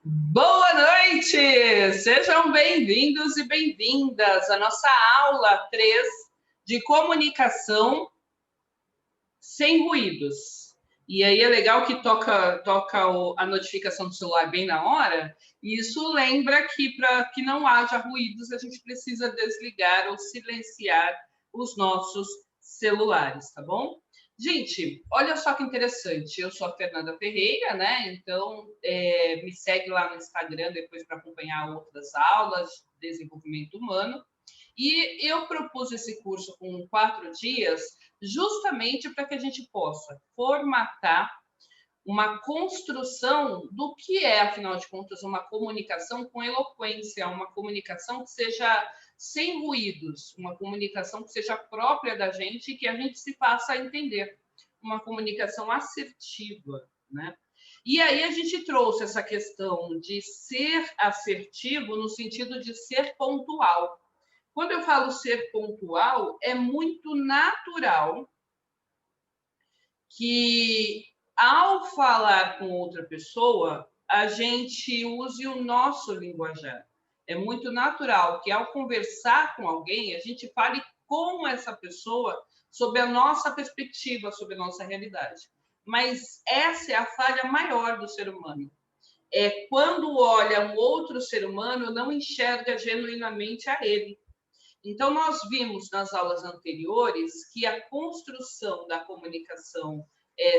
Boa noite! Sejam bem-vindos e bem-vindas à nossa aula 3 de comunicação sem ruídos. E aí é legal que toca a notificação do celular bem na hora, e isso lembra que para que não haja ruídos, a gente precisa desligar ou silenciar os nossos celulares, tá bom? Gente, olha só que interessante. Eu sou a Fernanda Ferreira, né? Então, me segue lá no Instagram depois para acompanhar outras aulas de desenvolvimento humano. E eu propus esse curso com 4 dias, justamente para que a gente possa formatar uma construção do que é, afinal de contas, uma comunicação com eloquência, uma comunicação que seja sem ruídos, uma comunicação que seja própria da gente e que a gente se faça entender, uma comunicação assertiva, né? E aí a gente trouxe essa questão de ser assertivo no sentido de ser pontual. Quando eu falo ser pontual, é muito natural que, ao falar com outra pessoa, a gente use o nosso linguajar. É muito natural que, ao conversar com alguém, a gente fale com essa pessoa sobre a nossa perspectiva, sobre a nossa realidade. Mas essa é a falha maior do ser humano. É quando olha um outro ser humano, não enxerga genuinamente a ele. Então, nós vimos nas aulas anteriores que a construção da comunicação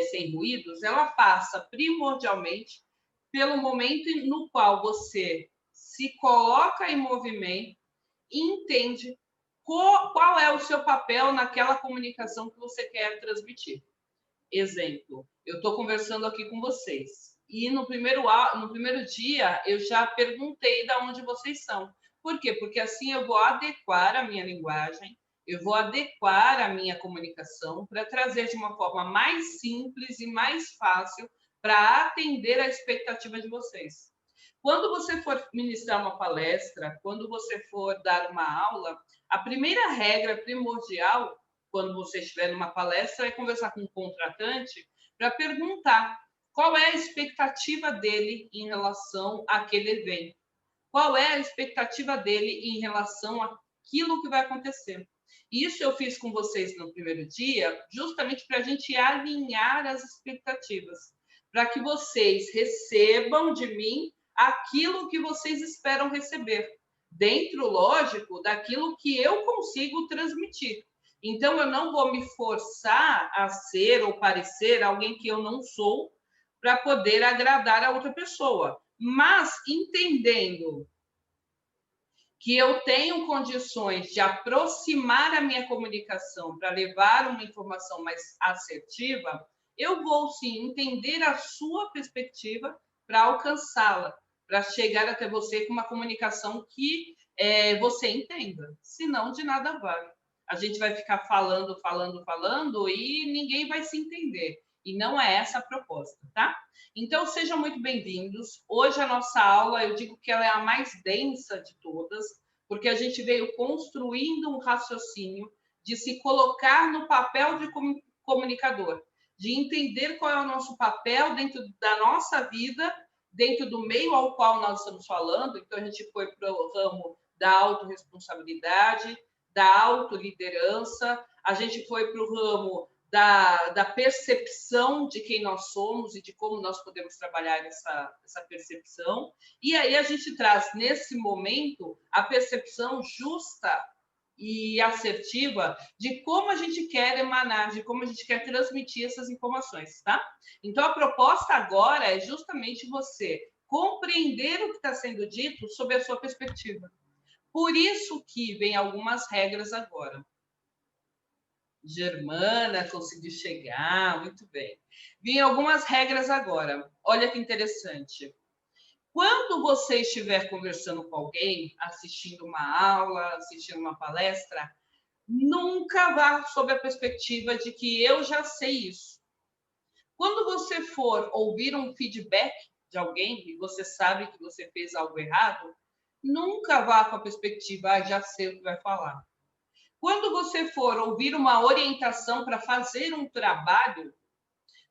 sem ruídos, ela passa primordialmente pelo momento no qual você se coloca em movimento e entende qual é o seu papel naquela comunicação que você quer transmitir. Exemplo, eu estou conversando aqui com vocês e no primeiro dia eu já perguntei de onde vocês são. Por quê? Porque assim eu vou adequar a minha linguagem, eu vou adequar a minha comunicação para trazer de uma forma mais simples e mais fácil para atender a expectativa de vocês. Quando você for ministrar uma palestra, quando você for dar uma aula, a primeira regra primordial quando você estiver numa palestra, é conversar com o contratante para perguntar qual é a expectativa dele em relação àquele evento. Qual é a expectativa dele em relação àquilo que vai acontecer. Isso eu fiz com vocês no primeiro dia, justamente para a gente alinhar as expectativas, para que vocês recebam de mim aquilo que vocês esperam receber, dentro, lógico, daquilo que eu consigo transmitir. Então, eu não vou me forçar a ser ou parecer alguém que eu não sou para poder agradar a outra pessoa. Mas, entendendo que eu tenho condições de aproximar a minha comunicação para levar uma informação mais assertiva, eu vou sim entender a sua perspectiva para alcançá-la, para chegar até você com uma comunicação que você entenda. Senão, de nada vale. A gente vai ficar falando, falando, falando e ninguém vai se entender. E não é essa a proposta, tá? Então, sejam muito bem-vindos. Hoje a nossa aula, eu digo que ela é a mais densa de todas, porque a gente veio construindo um raciocínio de se colocar no papel de comunicador, de entender qual é o nosso papel dentro da nossa vida, dentro do meio ao qual nós estamos falando. Então, a gente foi para o ramo da autorresponsabilidade, da autoliderança, a gente foi para o ramo da percepção de quem nós somos e de como nós podemos trabalhar essa percepção. E aí a gente traz, nesse momento, a percepção justa e assertiva de como a gente quer emanar, de como a gente quer transmitir essas informações, tá? Então, a proposta agora é justamente você compreender o que está sendo dito sob a sua perspectiva. Por isso que vem algumas regras agora. Germana conseguiu chegar, muito bem. Vem algumas regras agora. Olha que interessante. Quando você estiver conversando com alguém, assistindo uma aula, assistindo uma palestra, nunca vá sob a perspectiva de que eu já sei isso. Quando você for ouvir um feedback de alguém e você sabe que você fez algo errado, nunca vá com a perspectiva, já sei o que vai falar. Quando você for ouvir uma orientação para fazer um trabalho,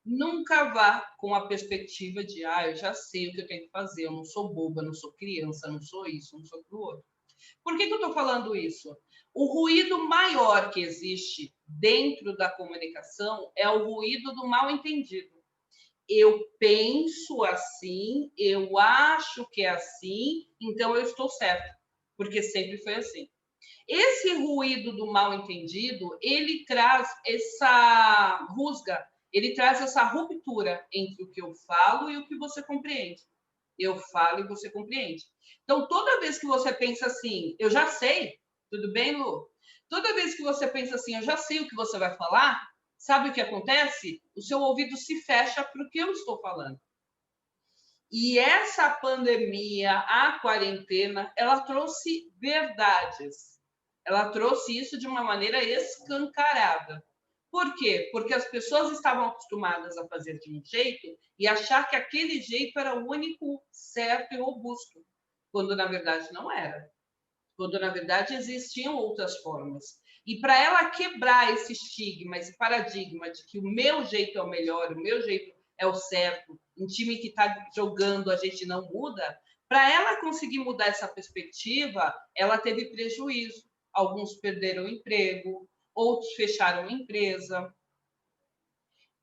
Nunca vá com a perspectiva de, eu já sei o que eu tenho que fazer, eu não sou boba, não sou criança, não sou isso, não sou aquilo outro. Por que eu estou falando isso? O ruído maior que existe dentro da comunicação é o ruído do mal-entendido. Eu penso assim, eu acho que é assim, então eu estou certo, porque sempre foi assim. Esse ruído do mal-entendido, ele traz essa rusga, ele traz essa ruptura entre o que eu falo e o que você compreende. Eu falo e você compreende. Então, toda vez que você pensa assim, eu já sei, tudo bem, Lu? Toda vez que você pensa assim, eu já sei o que você vai falar, sabe o que acontece? O seu ouvido se fecha para o que eu estou falando. E essa pandemia, a quarentena, ela trouxe verdades. Ela trouxe isso de uma maneira escancarada. Por quê? Porque as pessoas estavam acostumadas a fazer de um jeito e achar que aquele jeito era o único certo e robusto, quando na verdade não era. Quando na verdade existiam outras formas. E para ela quebrar esse estigma, esse paradigma de que o meu jeito é o melhor, o meu jeito é o certo, um time que está jogando a gente não muda, para ela conseguir mudar essa perspectiva, ela teve prejuízo. Alguns perderam o emprego, outros fecharam a empresa.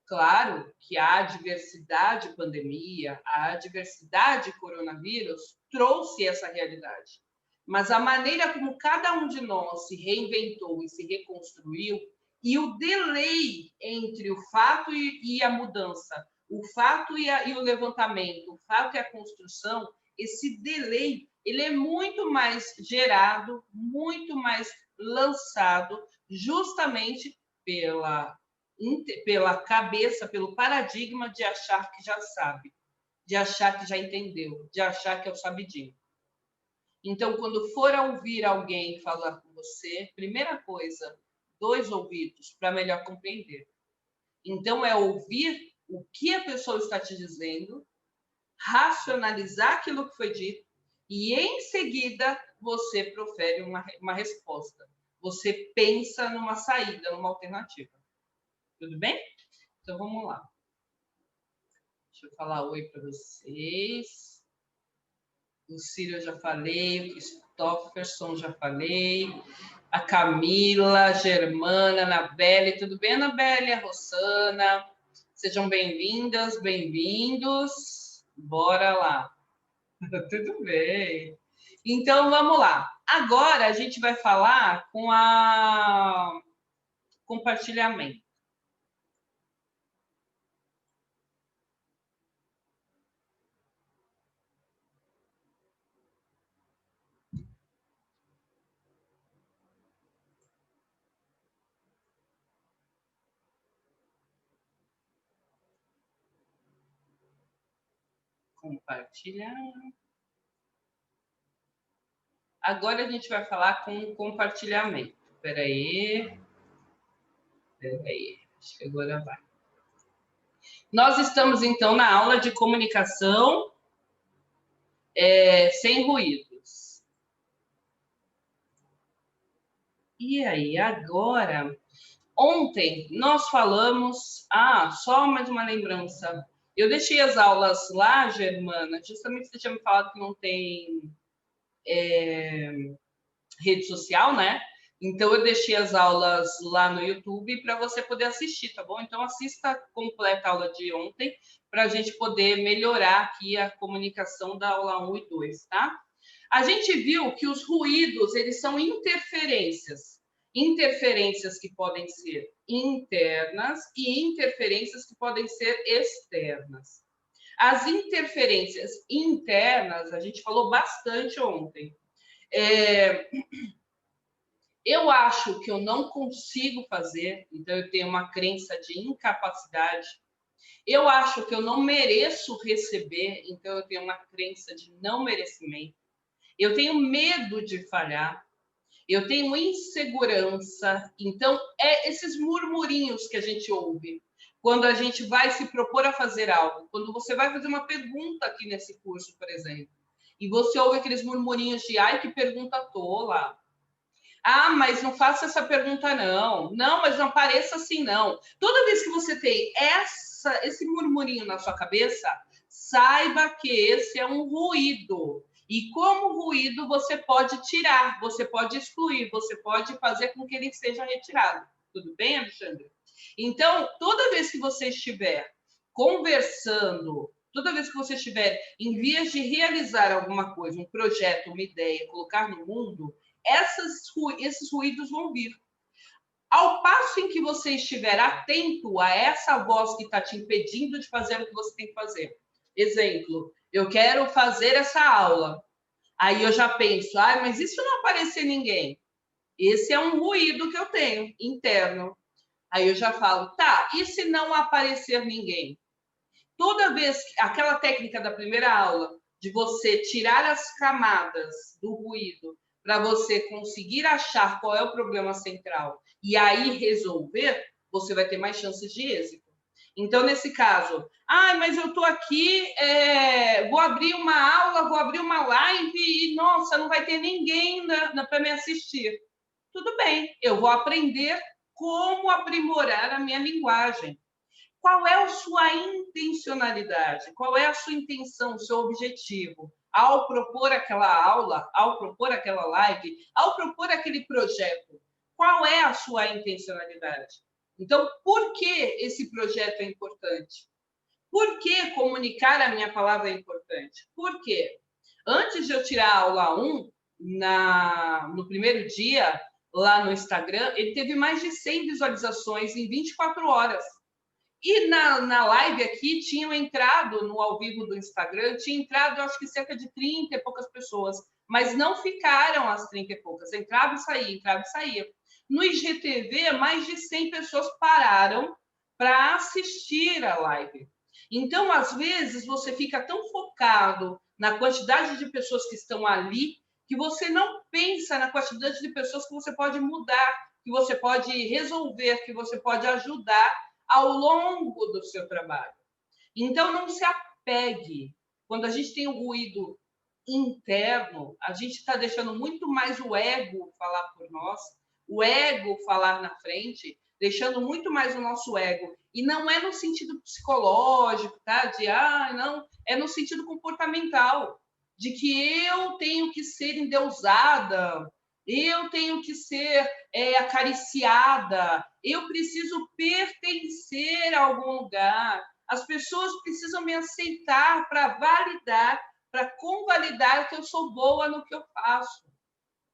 Claro que a adversidade pandemia, a adversidade coronavírus trouxe essa realidade. Mas a maneira como cada um de nós se reinventou e se reconstruiu, e o delay entre o fato e a mudança, o fato e o levantamento, o fato e a construção, esse delay, ele é muito mais gerado, muito mais lançado, justamente pela cabeça, pelo paradigma de achar que já sabe, de achar que já entendeu, de achar que é o sabidinho. Então, quando for ouvir alguém falar com você, primeira coisa, 2 ouvidos para melhor compreender. Então, é ouvir o que a pessoa está te dizendo, racionalizar aquilo que foi dito e, em seguida, você profere uma resposta. Você pensa numa saída, numa alternativa. Tudo bem? Então, vamos lá. Deixa eu falar oi para vocês. O Círio eu já falei, o Christopherson já falei, a Camila, a Germana, a Anabelle, tudo bem, Anabelle? A Rossana, sejam bem-vindas, bem-vindos. Bora lá. Tudo bem. Então, vamos lá. Agora a gente vai falar com a compartilhamento. Compartilhar. Agora a gente vai falar com compartilhamento. Espera aí. Acho que agora vai. Nós estamos, então, na aula de comunicação sem ruídos. E aí, agora... Ontem nós falamos... só mais uma lembrança. Eu deixei as aulas lá, Germana, justamente você tinha me falado que não tem rede social, né? Então, eu deixei as aulas lá no YouTube para você poder assistir, tá bom? Então, assista a completa aula de ontem para a gente poder melhorar aqui a comunicação da aula 1 e 2, tá? A gente viu que os ruídos, eles são interferências. Interferências que podem ser internas e interferências que podem ser externas. As interferências internas, a gente falou bastante ontem. Eu acho que eu não consigo fazer, então eu tenho uma crença de incapacidade. Eu acho que eu não mereço receber, então eu tenho uma crença de não merecimento. Eu tenho medo de falhar. Eu tenho insegurança. Então, esses murmurinhos que a gente ouve quando a gente vai se propor a fazer algo. Quando você vai fazer uma pergunta aqui nesse curso, por exemplo, e você ouve aqueles murmurinhos de ai, que pergunta tola. Mas não faça essa pergunta, não. Não, mas não pareça assim, não. Toda vez que você tem esse murmurinho na sua cabeça, saiba que esse é um ruído. E como ruído você pode tirar, você pode excluir, você pode fazer com que ele seja retirado. Tudo bem, Alexandre? Então, toda vez que você estiver conversando, toda vez que você estiver em vias de realizar alguma coisa, um projeto, uma ideia, colocar no mundo, esses ruídos vão vir. Ao passo em que você estiver atento a essa voz que está te impedindo de fazer o que você tem que fazer. Exemplo, eu quero fazer essa aula. Aí eu já penso, mas e se não aparecer ninguém? Esse é um ruído que eu tenho, interno. Aí eu já falo, tá, e se não aparecer ninguém? Toda vez, aquela técnica da primeira aula, de você tirar as camadas do ruído para você conseguir achar qual é o problema central e aí resolver, você vai ter mais chances de êxito. Então, nesse caso, mas eu estou aqui, vou abrir uma aula, vou abrir uma live e, nossa, não vai ter ninguém para me assistir. Tudo bem, eu vou aprender como aprimorar a minha linguagem. Qual é a sua intencionalidade? Qual é a sua intenção, o seu objetivo? Ao propor aquela aula, ao propor aquela live, ao propor aquele projeto, qual é a sua intencionalidade? Então, por que esse projeto é importante? Por que comunicar a minha palavra é importante? Por quê? Antes de eu tirar a aula 1, no primeiro dia, lá no Instagram, ele teve mais de 100 visualizações em 24 horas. E na live aqui, tinham entrado, no ao vivo do Instagram, tinha entrado, acho que cerca de 30 e poucas pessoas, mas não ficaram as 30 e poucas, entrava e saía, entrava e saía. No IGTV, mais de 100 pessoas pararam para assistir a live. Então, às vezes, você fica tão focado na quantidade de pessoas que estão ali, que você não pensa na quantidade de pessoas que você pode mudar, que você pode resolver, que você pode ajudar ao longo do seu trabalho. Então, não se apegue. Quando a gente tem um ruído interno, a gente está deixando muito mais o ego falar por nós, o ego falar na frente, deixando muito mais o nosso ego. E não é no sentido psicológico, tá? Não, é no sentido comportamental, de que eu tenho que ser endeusada, eu tenho que ser acariciada, eu preciso pertencer a algum lugar, as pessoas precisam me aceitar para validar, para convalidar que eu sou boa no que eu faço.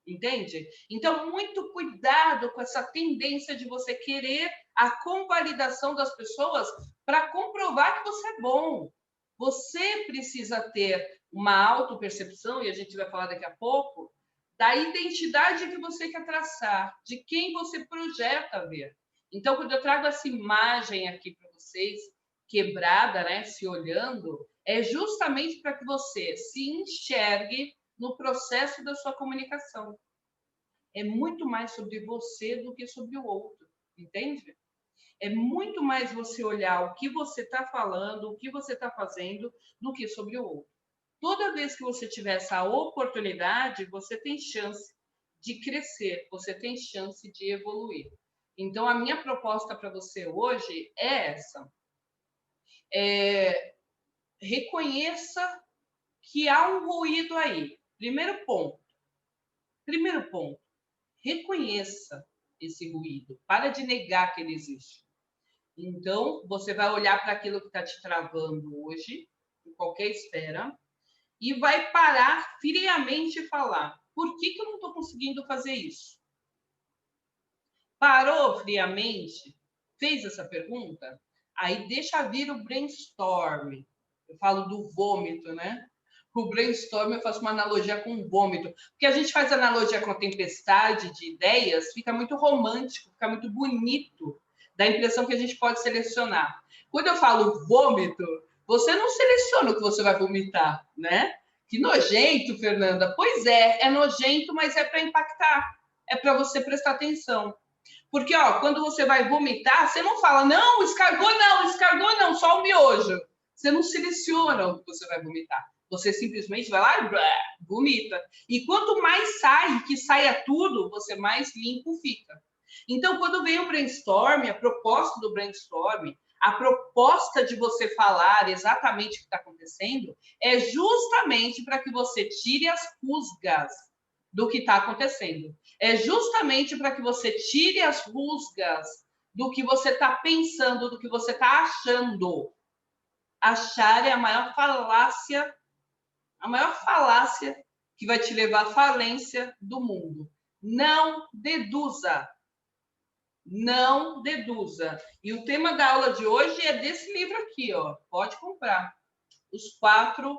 Entende? Então, muito cuidado com essa tendência de você querer a convalidação das pessoas para comprovar que você é bom. Você precisa ter uma autopercepção, e a gente vai falar daqui a pouco, da identidade que você quer traçar, de quem você projeta ver. Então, quando eu trago essa imagem aqui para vocês, quebrada, né, se olhando, é justamente para que você se enxergue no processo da sua comunicação. É muito mais sobre você do que sobre o outro, entende? É muito mais você olhar o que você está falando, o que você está fazendo, do que sobre o outro. Toda vez que você tiver essa oportunidade, você tem chance de crescer, você tem chance de evoluir. Então, a minha proposta para você hoje é essa. Reconheça que há um ruído aí. Primeiro ponto. Reconheça esse ruído. Para de negar que ele existe. Então, você vai olhar para aquilo que está te travando hoje, em qualquer esfera, e vai parar friamente e falar: por que eu não estou conseguindo fazer isso? Parou friamente? Fez essa pergunta? Aí deixa vir o brainstorm. Eu falo do vômito, né? O brainstorm, eu faço uma analogia com o vômito. Porque a gente faz analogia com a tempestade de ideias, fica muito romântico, fica muito bonito. Dá a impressão que a gente pode selecionar. Quando eu falo vômito, você não seleciona o que você vai vomitar, né? Que nojento, Fernanda. Pois é nojento, mas é para impactar. É para você prestar atenção. Porque, quando você vai vomitar, você não fala, não, escargou não, só o miojo. Você não seleciona o que você vai vomitar. Você simplesmente vai lá e vomita. E quanto mais sai, que saia tudo, você mais limpo fica. Então, quando vem o brainstorm, a proposta do brainstorm, A proposta de você falar exatamente o que está acontecendo é justamente para que você tire as rusgas do que está acontecendo. É justamente para que você tire as rusgas do que você está pensando, do que você está achando. Achar é a maior falácia que vai te levar à falência do mundo. Não deduza. Não deduza. E o tema da aula de hoje é desse livro aqui, ó. Pode comprar. Os 4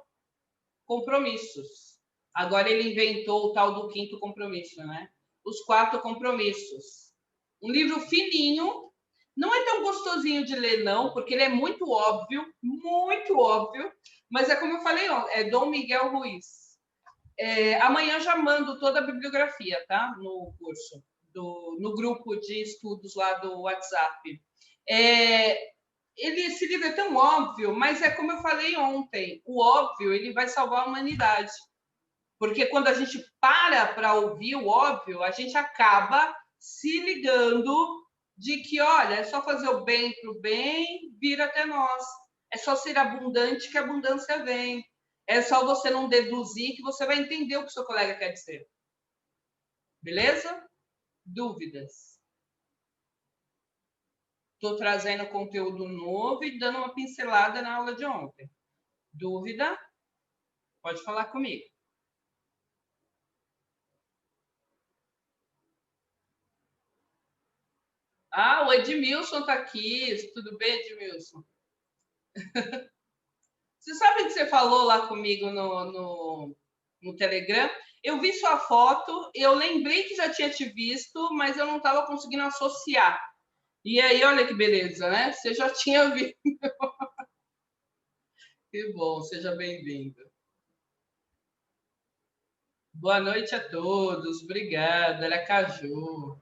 compromissos. Agora ele inventou o tal do 5º compromisso, né? Os 4 compromissos. Um livro fininho. Não é tão gostosinho de ler, não, porque ele é muito óbvio, mas é como eu falei, ó, é Dom Miguel Ruiz. Amanhã já mando toda a bibliografia, tá? No curso, no grupo de estudos lá do WhatsApp. Esse livro é tão óbvio, mas é como eu falei ontem, o óbvio ele vai salvar a humanidade. Porque quando a gente para ouvir o óbvio, a gente acaba se ligando de que, olha, é só fazer o bem para o bem, vir até nós. É só ser abundante que a abundância vem. É só você não deduzir que você vai entender o que o seu colega quer dizer. Beleza? Dúvidas? Estou trazendo conteúdo novo e dando uma pincelada na aula de ontem. Dúvida? Pode falar comigo. Ah, o Edmilson está aqui. Tudo bem, Edmilson? Você sabe que você falou lá comigo no Telegram? Eu vi sua foto, eu lembrei que já tinha te visto, mas eu não estava conseguindo associar. E aí, olha que beleza, né? Você já tinha visto. Que bom, seja bem-vindo. Boa noite a todos, obrigada, Aracaju.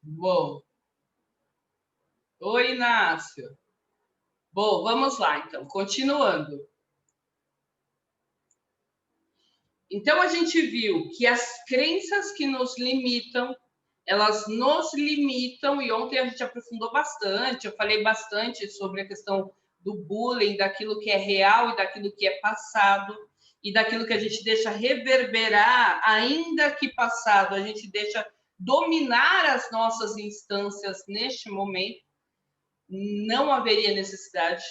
Bom. Oi, Inácio. Bom, vamos lá, então, continuando. Então, a gente viu que as crenças que nos limitam, elas nos limitam, e ontem a gente aprofundou bastante, eu falei bastante sobre a questão do bullying, daquilo que é real e daquilo que é passado, e daquilo que a gente deixa reverberar, ainda que passado, a gente deixa dominar as nossas instâncias neste momento, não haveria necessidade,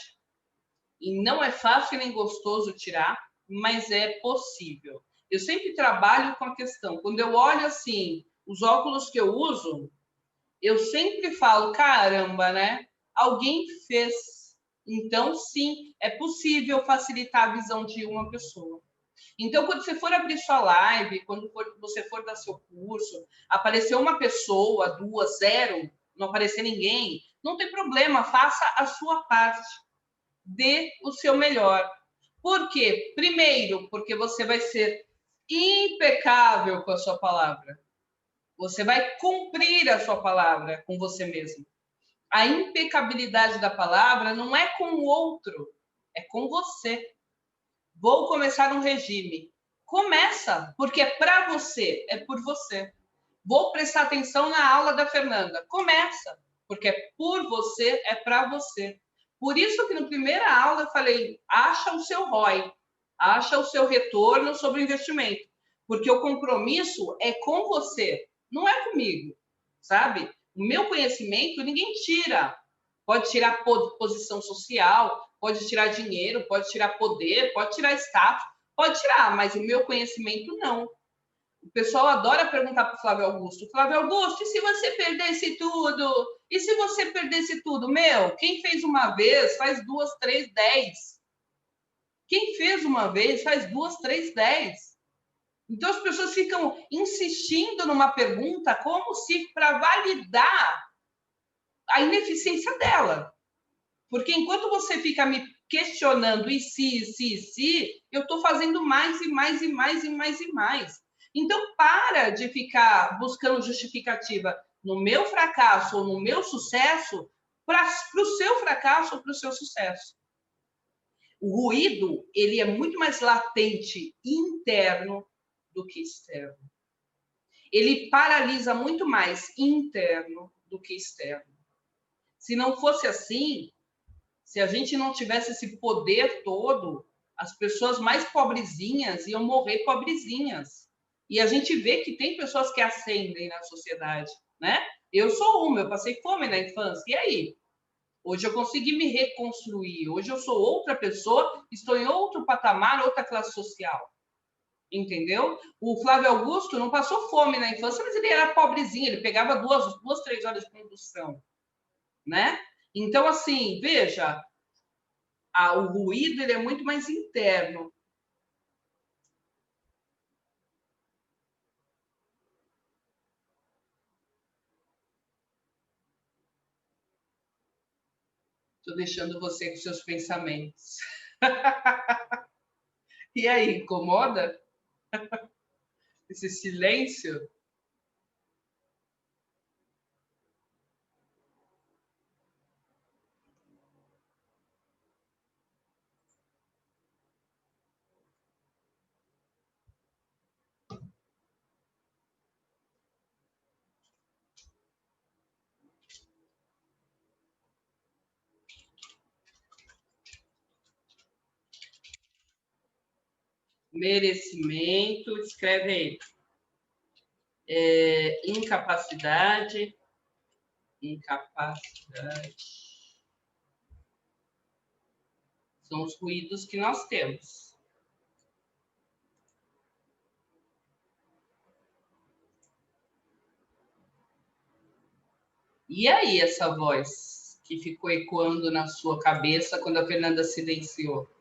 e não é fácil nem gostoso tirar, mas é possível. Eu sempre trabalho com a questão, quando eu olho assim, os óculos que eu uso, eu sempre falo, caramba, né? Alguém fez. Então, sim, é possível facilitar a visão de uma pessoa. Então, quando você for abrir sua live, quando você for dar seu curso, aparecer uma pessoa, 2, 0, não aparecer ninguém, não tem problema, faça a sua parte. Dê o seu melhor. Por quê? Primeiro, porque você vai ser impecável com a sua palavra. Você vai cumprir a sua palavra com você mesmo. A impecabilidade da palavra não é com o outro, é com você. Vou começar um regime. Começa, porque é para você, é por você. Vou prestar atenção na aula da Fernanda. Começa, porque é por você, é para você. Por isso que na primeira aula eu falei, acha o seu ROI, acha o seu retorno sobre o investimento. Porque o compromisso é com você, não é comigo, sabe? O meu conhecimento ninguém tira. Pode tirar posição social, pode tirar dinheiro, pode tirar poder, pode tirar status, pode tirar, mas o meu conhecimento não. O pessoal adora perguntar para o Flávio Augusto. Flávio Augusto, e se você perdesse tudo? E se você perdesse tudo? Meu, quem fez uma vez, faz 2, 3, 10. Quem fez uma vez, faz 2, 3, 10. Então, as pessoas ficam insistindo numa pergunta como se para validar a ineficiência dela. Porque enquanto você fica me questionando e se, eu estou fazendo mais e mais e mais e mais e mais. Então, para de ficar buscando justificativa no meu fracasso ou no meu sucesso para o seu fracasso ou para o seu sucesso. O ruído, ele é muito mais latente interno do que externo. Ele paralisa muito mais interno do que externo. Se não fosse assim, se a gente não tivesse esse poder todo, as pessoas mais pobrezinhas iam morrer pobrezinhas. E a gente vê que tem pessoas que ascendem na sociedade, né? Eu sou uma, eu passei fome na infância. E aí? Hoje eu consegui me reconstruir. Hoje eu sou outra pessoa, estou em outro patamar, outra classe social. Entendeu? O Flávio Augusto não passou fome na infância, mas ele era pobrezinho, ele pegava 3 horas de condução, né? Então, assim, veja, o ruído ele é muito mais interno. Estou deixando você com seus pensamentos. E aí, incomoda esse silêncio? Merecimento, escreve aí. Incapacidade. São os ruídos que nós temos. E aí, essa voz que ficou ecoando na sua cabeça quando a Fernanda silenciou?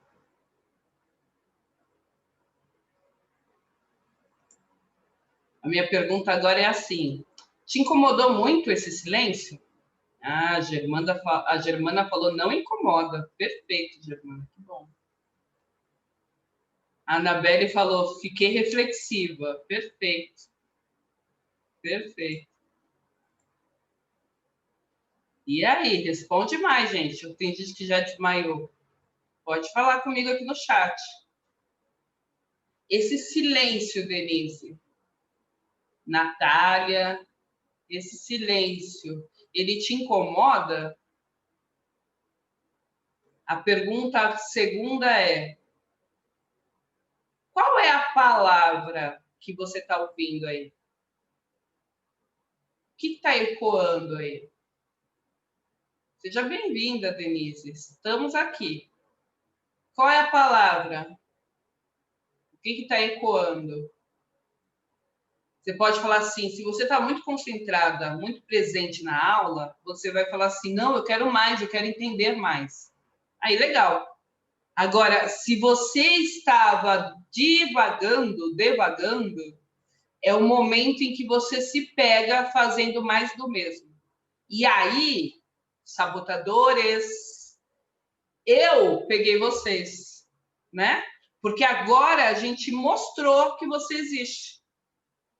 A minha pergunta agora é assim: te incomodou muito esse silêncio? Ah, a Germana falou, não incomoda. Perfeito, Germana, que bom. A Anabelle falou, fiquei reflexiva. Perfeito. Perfeito. E aí, responde mais, gente. Tem gente que já desmaiou. Pode falar comigo aqui no chat. Esse silêncio, Denise, Natália, esse silêncio, ele te incomoda? A pergunta segunda é: qual é a palavra que você está ouvindo aí? O que está ecoando aí? Seja bem-vinda, Denise. Estamos aqui. Qual é a palavra? O que está ecoando? Você pode falar assim, se você está muito concentrada, muito presente na aula, você vai falar assim, não, eu quero mais, eu quero entender mais. Aí, legal. Agora, se você estava devagando, é o momento em que você se pega fazendo mais do mesmo. E aí, sabotadores, eu peguei vocês, né? Porque agora a gente mostrou que você existe.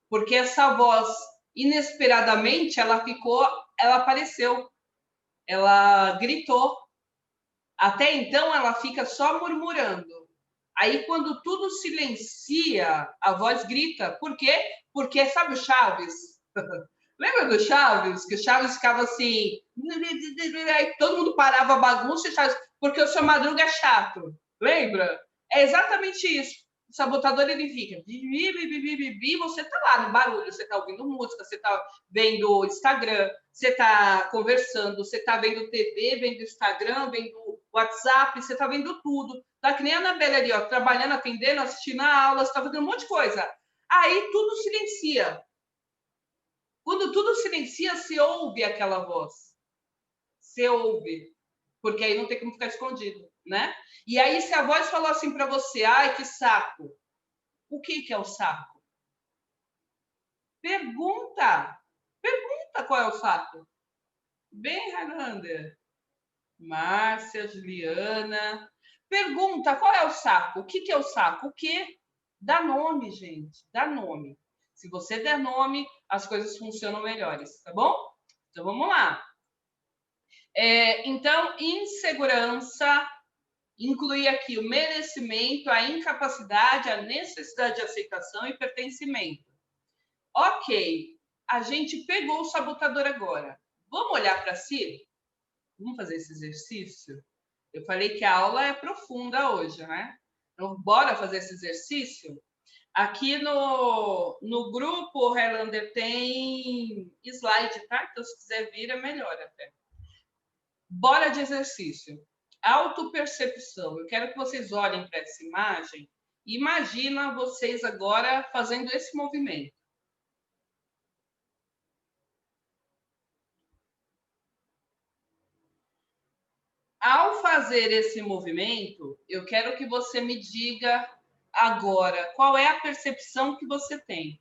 Porque essa voz, inesperadamente, ela apareceu, ela gritou. Até então, ela fica só murmurando. Aí, quando tudo silencia, a voz grita. Por quê? Porque, sabe o Chaves? Lembra do Chaves? Que o Chaves ficava assim... Aí todo mundo parava a bagunça e Chaves... Porque o seu Madruga é chato. Lembra? É exatamente isso. O sabotador, ele fica... Você tá lá no barulho, você tá ouvindo música, você tá vendo Instagram, você tá conversando, você tá vendo TV, vendo Instagram, vendo WhatsApp, você tá vendo tudo. Tá que nem a Anabelle ali, ó, trabalhando, atendendo, assistindo a aula, você tá fazendo um monte de coisa. Aí tudo silencia. Quando tudo silencia, se ouve aquela voz. Se ouve. Porque aí não tem como ficar escondido, né? E aí, se a voz falou assim para você, ai, que saco. O que é o saco? Pergunta. Pergunta qual é o saco. Bem, Highlander. Márcia, Juliana. Pergunta qual é o saco? O que é o saco? O quê? Dá nome, gente. Dá nome. Se você der nome, as coisas funcionam melhores, tá bom? Então vamos lá. Então, insegurança inclui aqui o merecimento, a incapacidade, a necessidade de aceitação e pertencimento. Ok, a gente pegou o sabotador agora. Vamos olhar para si? Vamos fazer esse exercício? Eu falei que a aula é profunda hoje, né? Então, bora fazer esse exercício? Aqui no grupo, Highlander, tem slide, tá? Então, se quiser vir, é melhor até. Bora de exercício. Autopercepção. Eu quero que vocês olhem para essa imagem e imagina vocês agora fazendo esse movimento. Ao fazer esse movimento, eu quero que você me diga agora qual é a percepção que você tem.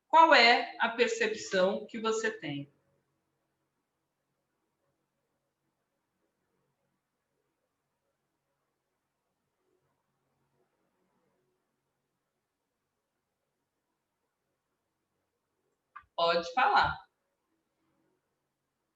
Qual é a percepção que você tem? Pode falar.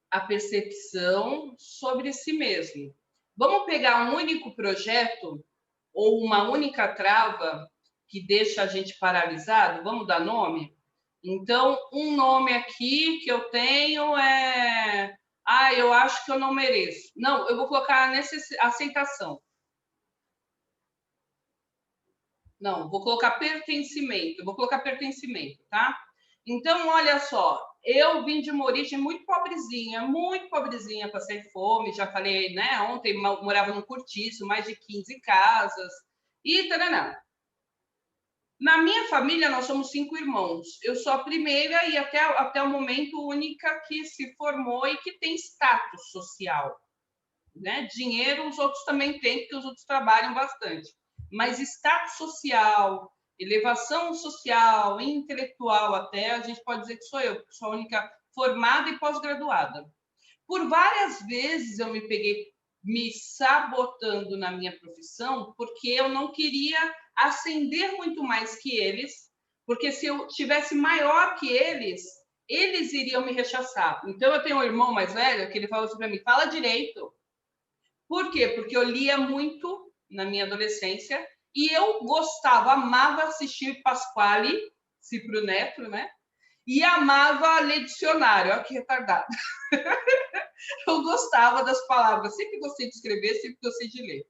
A percepção sobre si mesmo. Vamos pegar um único projeto ou uma única trava que deixa a gente paralisado? Vamos dar nome? Então, um nome aqui que eu tenho é... Ah, eu acho que eu não mereço. Não, eu vou colocar aceitação. Não, vou colocar pertencimento. Eu vou colocar pertencimento, tá? Então, olha só, eu vim de uma origem muito pobrezinha, passei fome, já falei, né? Ontem morava num cortiço, mais de 15 casas, e taranã. Na minha família, nós somos 5 irmãos. Eu sou a primeira e até o momento única que se formou e que tem status social. Né? Dinheiro os outros também têm, porque os outros trabalham bastante. Mas status social, elevação social, intelectual até, a gente pode dizer que sou eu, porque sou a única formada e pós-graduada. Por várias vezes eu me peguei me sabotando na minha profissão, porque eu não queria ascender muito mais que eles, porque se eu tivesse maior que eles iriam me rechaçar. Então eu tenho um irmão mais velho que ele falou assim para mim: fala direito. Por quê? Porque eu lia muito na minha adolescência e eu gostava, amava assistir Pasquale, Cipro Neto, né? E amava ler dicionário. Olha que retardado. Eu gostava das palavras, sempre gostei de escrever, sempre gostei de ler.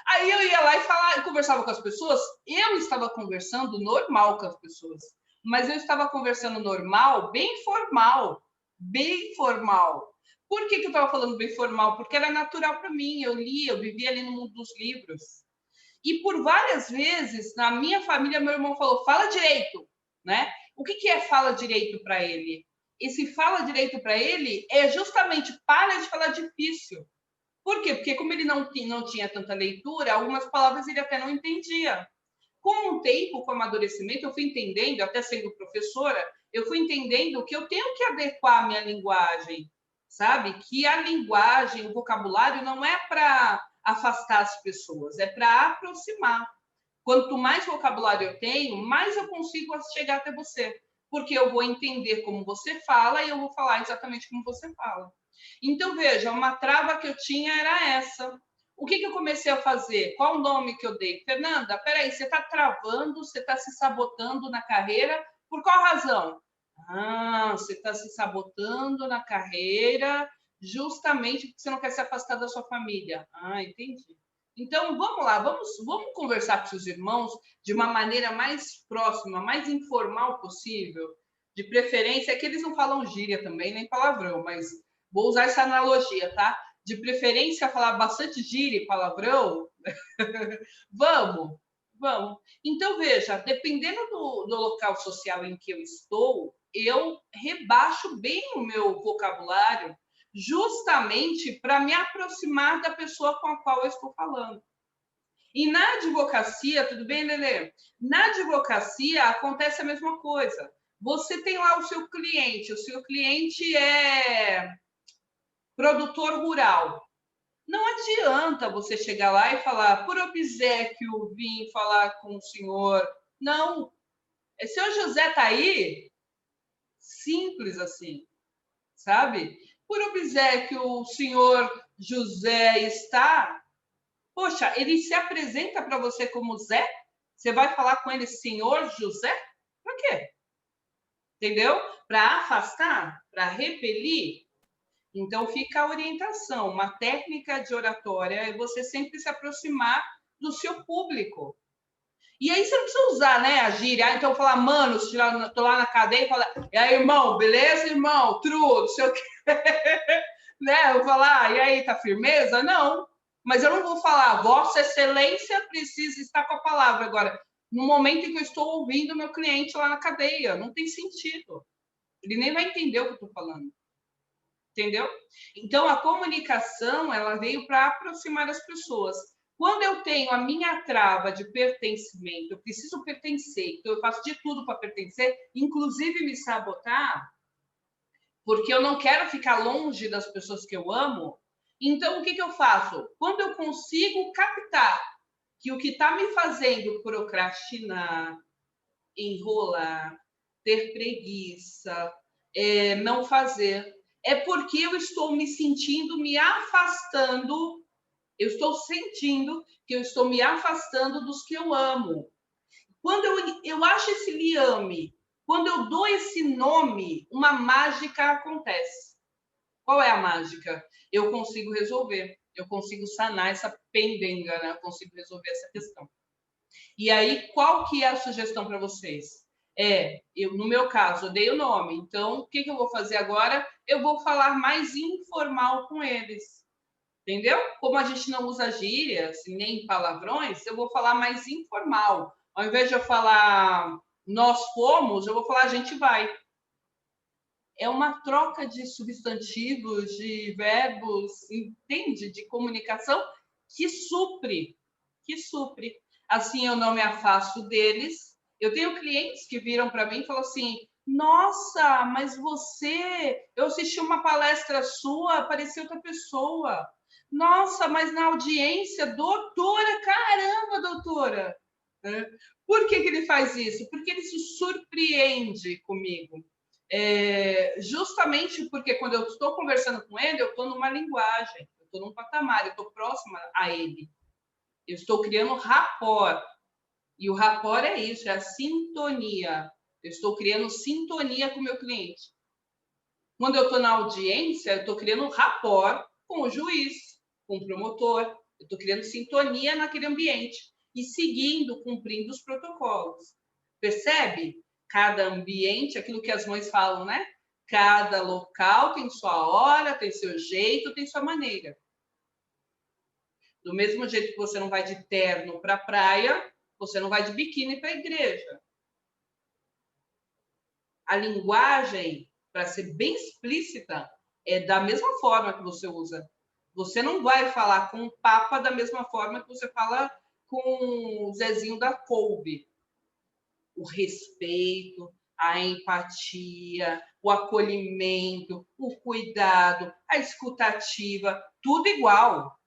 Aí eu ia lá e eu conversava com as pessoas, eu estava conversando normal com as pessoas, mas eu estava conversando normal, bem formal, bem formal. Por que eu estava falando bem formal? Porque era natural para mim, eu lia, eu vivia ali no mundo dos livros. E por várias vezes, na minha família, meu irmão falou, fala direito, né? O que é fala direito para ele? Esse fala direito para ele é justamente para de falar difícil. Por quê? Porque como ele não tinha tanta leitura, algumas palavras ele até não entendia. Com o tempo, com o amadurecimento, eu fui entendendo, até sendo professora, eu fui entendendo que eu tenho que adequar a minha linguagem, sabe? Que a linguagem, o vocabulário não é para afastar as pessoas, é para aproximar. Quanto mais vocabulário eu tenho, mais eu consigo chegar até você, porque eu vou entender como você fala e eu vou falar exatamente como você fala. Então, veja, uma trava que eu tinha era essa. O que eu comecei a fazer? Qual o nome que eu dei? Fernanda, peraí, você está travando, você está se sabotando na carreira, por qual razão? Ah, você está se sabotando na carreira justamente porque você não quer se afastar da sua família. Ah, entendi. Então, vamos lá, vamos conversar com seus irmãos de uma maneira mais próxima, mais informal possível. De preferência, é que eles não falam gíria também, nem palavrão, mas vou usar essa analogia, tá? De preferência, falar bastante gíria e palavrão. Vamos, vamos. Então, veja, dependendo do local social em que eu estou, eu rebaixo bem o meu vocabulário justamente para me aproximar da pessoa com a qual eu estou falando. E na advocacia, tudo bem, Lelê? Na advocacia acontece a mesma coisa. Você tem lá o seu cliente é produtor rural. Não adianta você chegar lá e falar, por obséquio, vim falar com o senhor. Não. É seu José está aí? Simples assim, sabe? Por obséquio, o senhor José está? Poxa, ele se apresenta para você como Zé? Você vai falar com ele, senhor José? Para quê? Entendeu? Para afastar? Para repelir? Então, fica a orientação. Uma técnica de oratória é você sempre se aproximar do seu público. E aí você não precisa usar, né, a gíria. Então, falar, mano, tô lá na cadeia e falar, e aí, irmão, beleza, irmão? Trudo, sei o quê. Né? Eu vou falar, e aí, tá firmeza? Não. Mas eu não vou falar, Vossa Excelência precisa estar com a palavra agora. No momento em que eu estou ouvindo meu cliente lá na cadeia, não tem sentido. Ele nem vai entender o que eu estou falando. Entendeu? Então, a comunicação, ela veio para aproximar as pessoas. Quando eu tenho a minha trava de pertencimento, eu preciso pertencer, então eu faço de tudo para pertencer, inclusive me sabotar, porque eu não quero ficar longe das pessoas que eu amo. Então, o que eu faço? Quando eu consigo captar que o que está me fazendo procrastinar, enrolar, ter preguiça, não fazer, é porque eu estou me sentindo me afastando, eu estou sentindo que eu estou me afastando dos que eu amo. Quando eu acho esse liame, quando eu dou esse nome, uma mágica acontece. Qual é a mágica? Eu consigo resolver, eu consigo sanar essa pendenga, né? Eu consigo resolver essa questão. E aí, qual que é a sugestão para vocês? No meu caso, eu dei o nome. Então, o que eu vou fazer agora? Eu vou falar mais informal com eles. Entendeu? Como a gente não usa gírias nem palavrões, eu vou falar mais informal. Ao invés de eu falar nós fomos, eu vou falar a gente vai. É uma troca de substantivos, de verbos, entende? De comunicação que supre, que supre. Assim eu não me afasto deles. Eu tenho clientes que viram para mim e falam assim: nossa, mas eu assisti uma palestra sua, parecia outra pessoa. Nossa, mas na audiência, doutora, caramba, doutora. Por que ele faz isso? Porque ele se surpreende comigo. Justamente porque quando eu estou conversando com ele, eu estou numa linguagem, eu estou num patamar, eu estou próxima a ele. Eu estou criando rapport. E o rapport é isso, é a sintonia. Eu estou criando sintonia com o meu cliente. Quando eu estou na audiência, eu estou criando rapport com o juiz, com o promotor. Eu estou criando sintonia naquele ambiente e seguindo, cumprindo os protocolos. Percebe? Cada ambiente, aquilo que as mães falam, né? Cada local tem sua hora, tem seu jeito, tem sua maneira. Do mesmo jeito que você não vai de terno para a praia, você não vai de biquíni para a igreja. A linguagem, para ser bem explícita, é da mesma forma que você usa. Você não vai falar com o Papa da mesma forma que você fala com o Zezinho da Couve. O respeito, a empatia, o acolhimento, o cuidado, a escutativa, tudo igual.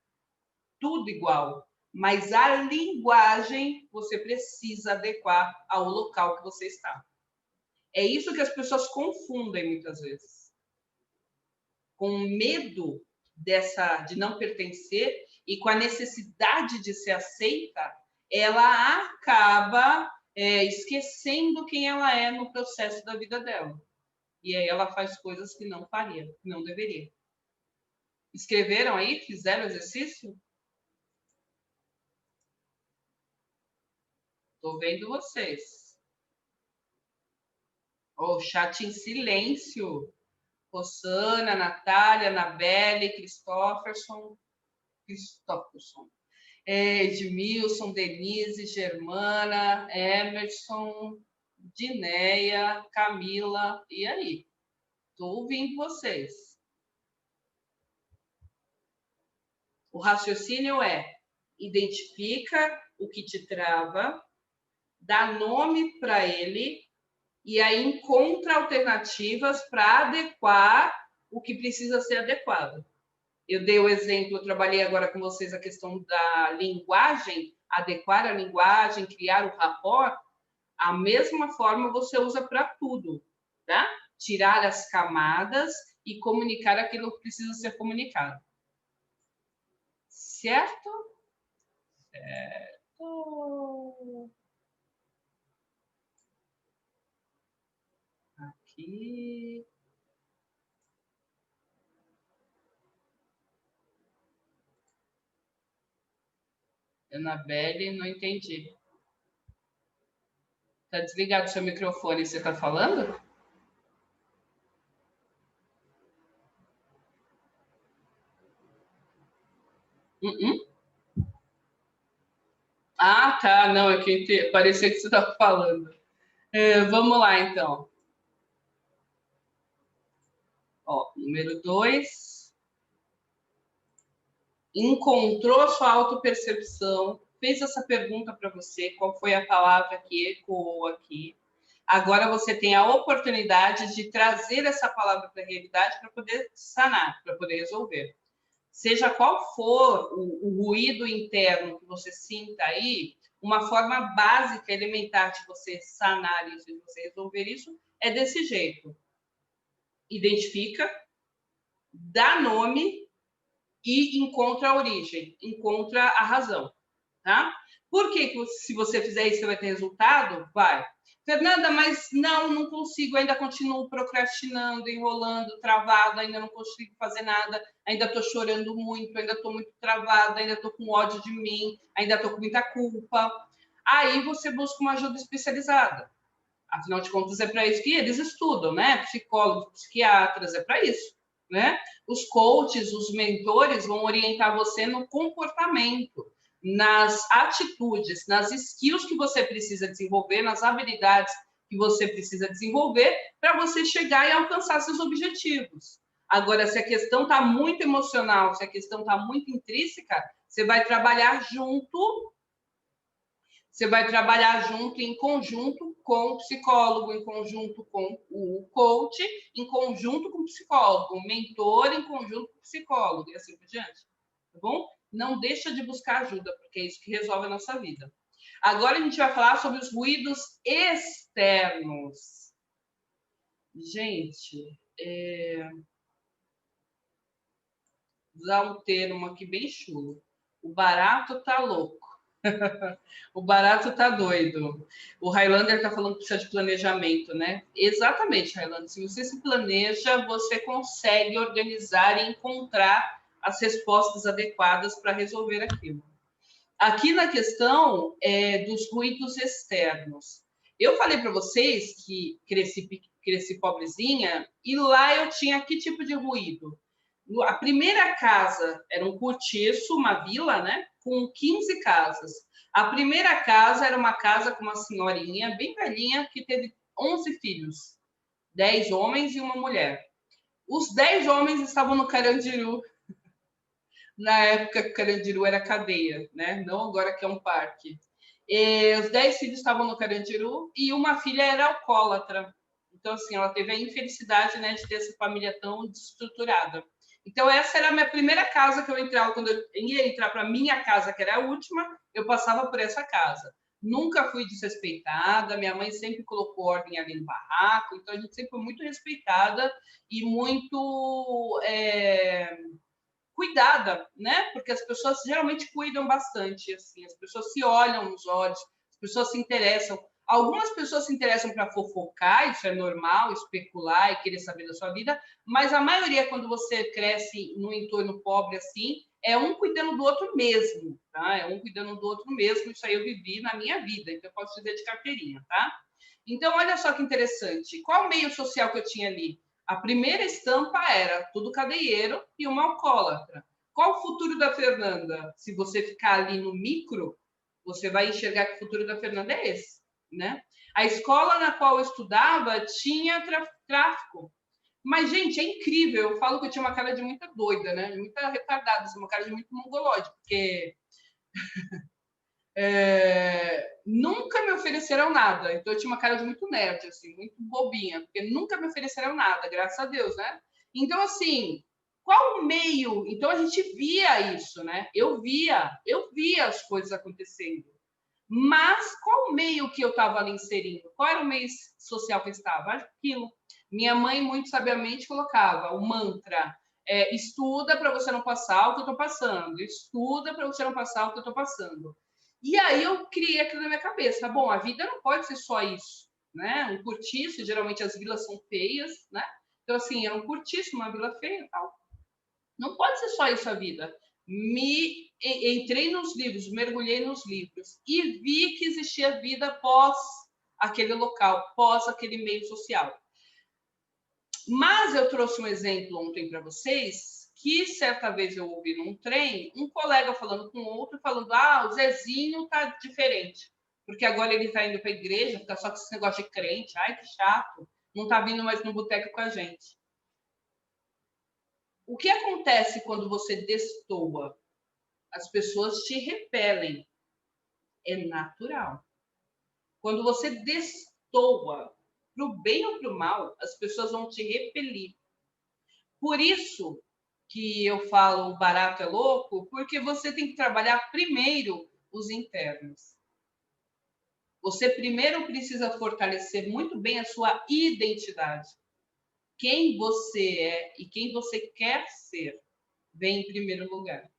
Tudo igual. Mas a linguagem você precisa adequar ao local que você está. É isso que as pessoas confundem muitas vezes. Com medo de não pertencer e com a necessidade de ser aceita, ela acaba esquecendo quem ela é no processo da vida dela. E aí ela faz coisas que não faria, que não deveria. Escreveram aí? Fizeram exercício? Estou vendo vocês. O chat em silêncio. Rosana, Natália, Anabelle, Christopherson, Edmilson, Denise, Germana, Emerson, Dineia, Camila, e aí? Estou ouvindo vocês. O raciocínio é: identifica o que te trava, dá nome para ele e aí encontra alternativas para adequar o que precisa ser adequado. Eu dei o exemplo, eu trabalhei agora com vocês a questão da linguagem, adequar a linguagem, criar o rapport. A mesma forma você usa para tudo, tá? Tirar as camadas e comunicar aquilo que precisa ser comunicado. Certo? Certo. Aqui. Anabelle, não entendi. Tá desligado o seu microfone, você tá falando? Uh-uh. Ah, tá, não, é que parecia que você estava falando. Vamos lá, então. Ó, número 2. Encontrou a sua autopercepção, fez essa pergunta para você, qual foi a palavra que ecoou aqui. Agora você tem a oportunidade de trazer essa palavra para a realidade para poder sanar, para poder resolver. Seja qual for o ruído interno que você sinta aí, uma forma básica, elementar de você sanar isso, de você resolver isso, é desse jeito. Identifica, dá nome e encontra a origem, encontra a razão, tá? Por que se você fizer isso, você vai ter resultado? Vai. Fernanda, mas não consigo, ainda continuo procrastinando, enrolando, travada, ainda não consigo fazer nada, ainda estou chorando muito, ainda estou muito travada, ainda estou com ódio de mim, ainda estou com muita culpa. Aí você busca uma ajuda especializada. Afinal de contas, é para isso que eles estudam, né? Psicólogos, psiquiatras, é para isso, né? Os coaches, os mentores vão orientar você no comportamento, nas atitudes, nas skills que você precisa desenvolver, nas habilidades que você precisa desenvolver para você chegar e alcançar seus objetivos. Agora, se a questão está muito emocional, se a questão está muito intrínseca, você vai trabalhar junto. Você vai trabalhar junto, em conjunto com o psicólogo, em conjunto com o coach, em conjunto com o psicólogo, o mentor em conjunto com o psicólogo, e assim por diante. Tá bom? Não deixa de buscar ajuda, porque é isso que resolve a nossa vida. Agora a gente vai falar sobre os ruídos externos. Gente, vou usar um termo aqui bem chulo. O barato tá louco. O barato tá doido. O Highlander tá falando que precisa de planejamento, né? Exatamente, Highlander. Se você se planeja, você consegue organizar e encontrar as respostas adequadas para resolver aquilo. Aqui na questão dos ruídos externos. Eu falei para vocês que cresci pobrezinha e lá eu tinha que tipo de ruído? A primeira casa era um cortiço, uma vila, né? Com 15 casas. A primeira casa era uma casa com uma senhorinha bem velhinha que teve 11 filhos, 10 homens e uma mulher. Os 10 homens estavam no Carandiru, na época que o Carandiru era cadeia, né? Não agora que é um parque. Os 10 filhos estavam no Carandiru e uma filha era alcoólatra. Então, assim, ela teve a infelicidade, né, de ter essa família tão desestruturada. Então, essa era a minha primeira casa que eu entrava. Quando eu ia entrar para a minha casa, que era a última, eu passava por essa casa. Nunca fui desrespeitada, minha mãe sempre colocou ordem ali no barraco, então a gente sempre foi muito respeitada e muito cuidada, né? Porque as pessoas geralmente cuidam bastante, assim, as pessoas se olham nos olhos, as pessoas se interessam. Algumas pessoas se interessam para fofocar, isso é normal, especular e querer saber da sua vida, mas a maioria, quando você cresce num entorno pobre assim, é um cuidando do outro mesmo, tá? É um cuidando do outro mesmo, isso aí eu vivi na minha vida, então eu posso dizer de carteirinha, tá? Então, olha só que interessante. Qual o meio social que eu tinha ali? A primeira estampa era tudo cadeieiro e uma alcoólatra. Qual o futuro da Fernanda? Se você ficar ali no micro, você vai enxergar que o futuro da Fernanda é esse, né? A escola na qual eu estudava tinha tráfico. Mas, gente, é incrível. Eu falo que eu tinha uma cara de muita doida, né? De muita retardada, uma cara de muito mongolóide, porque nunca me ofereceram nada. Então eu tinha uma cara de muito nerd, assim, muito bobinha, porque nunca me ofereceram nada, graças a Deus, né? Então, assim, qual o meio? Então a gente via isso, né? Eu via as coisas acontecendo. Mas qual o meio que eu estava ali inserindo? Qual era o meio social que eu estava? Aquilo. Minha mãe, muito sabiamente, colocava o mantra: estuda para você não passar o que eu estou passando, estuda para você não passar o que eu estou passando. E aí eu criei aquilo na minha cabeça. Bom, a vida não pode ser só isso, né? Um cortiço, geralmente as vilas são feias, né? Então, assim, era um cortiço, uma vila feia e tal. Não pode ser só isso a vida. entrei nos livros, mergulhei nos livros e vi que existia vida pós aquele local, pós aquele meio social. Mas eu trouxe um exemplo ontem para vocês, que certa vez eu ouvi num trem, um colega falando com outro, falando, o Zezinho tá diferente, porque agora ele tá indo para a igreja, fica só com esse negócio de crente, ai que chato, não tá vindo mais no boteco com a gente. O que acontece quando você destoa? As pessoas te repelem. É natural. Quando você destoa, para o bem ou para o mal, as pessoas vão te repelir. Por isso que eu falo o barato é louco, porque você tem que trabalhar primeiro os internos. Você primeiro precisa fortalecer muito bem a sua identidade. Quem você é e quem você quer ser vem em primeiro lugar.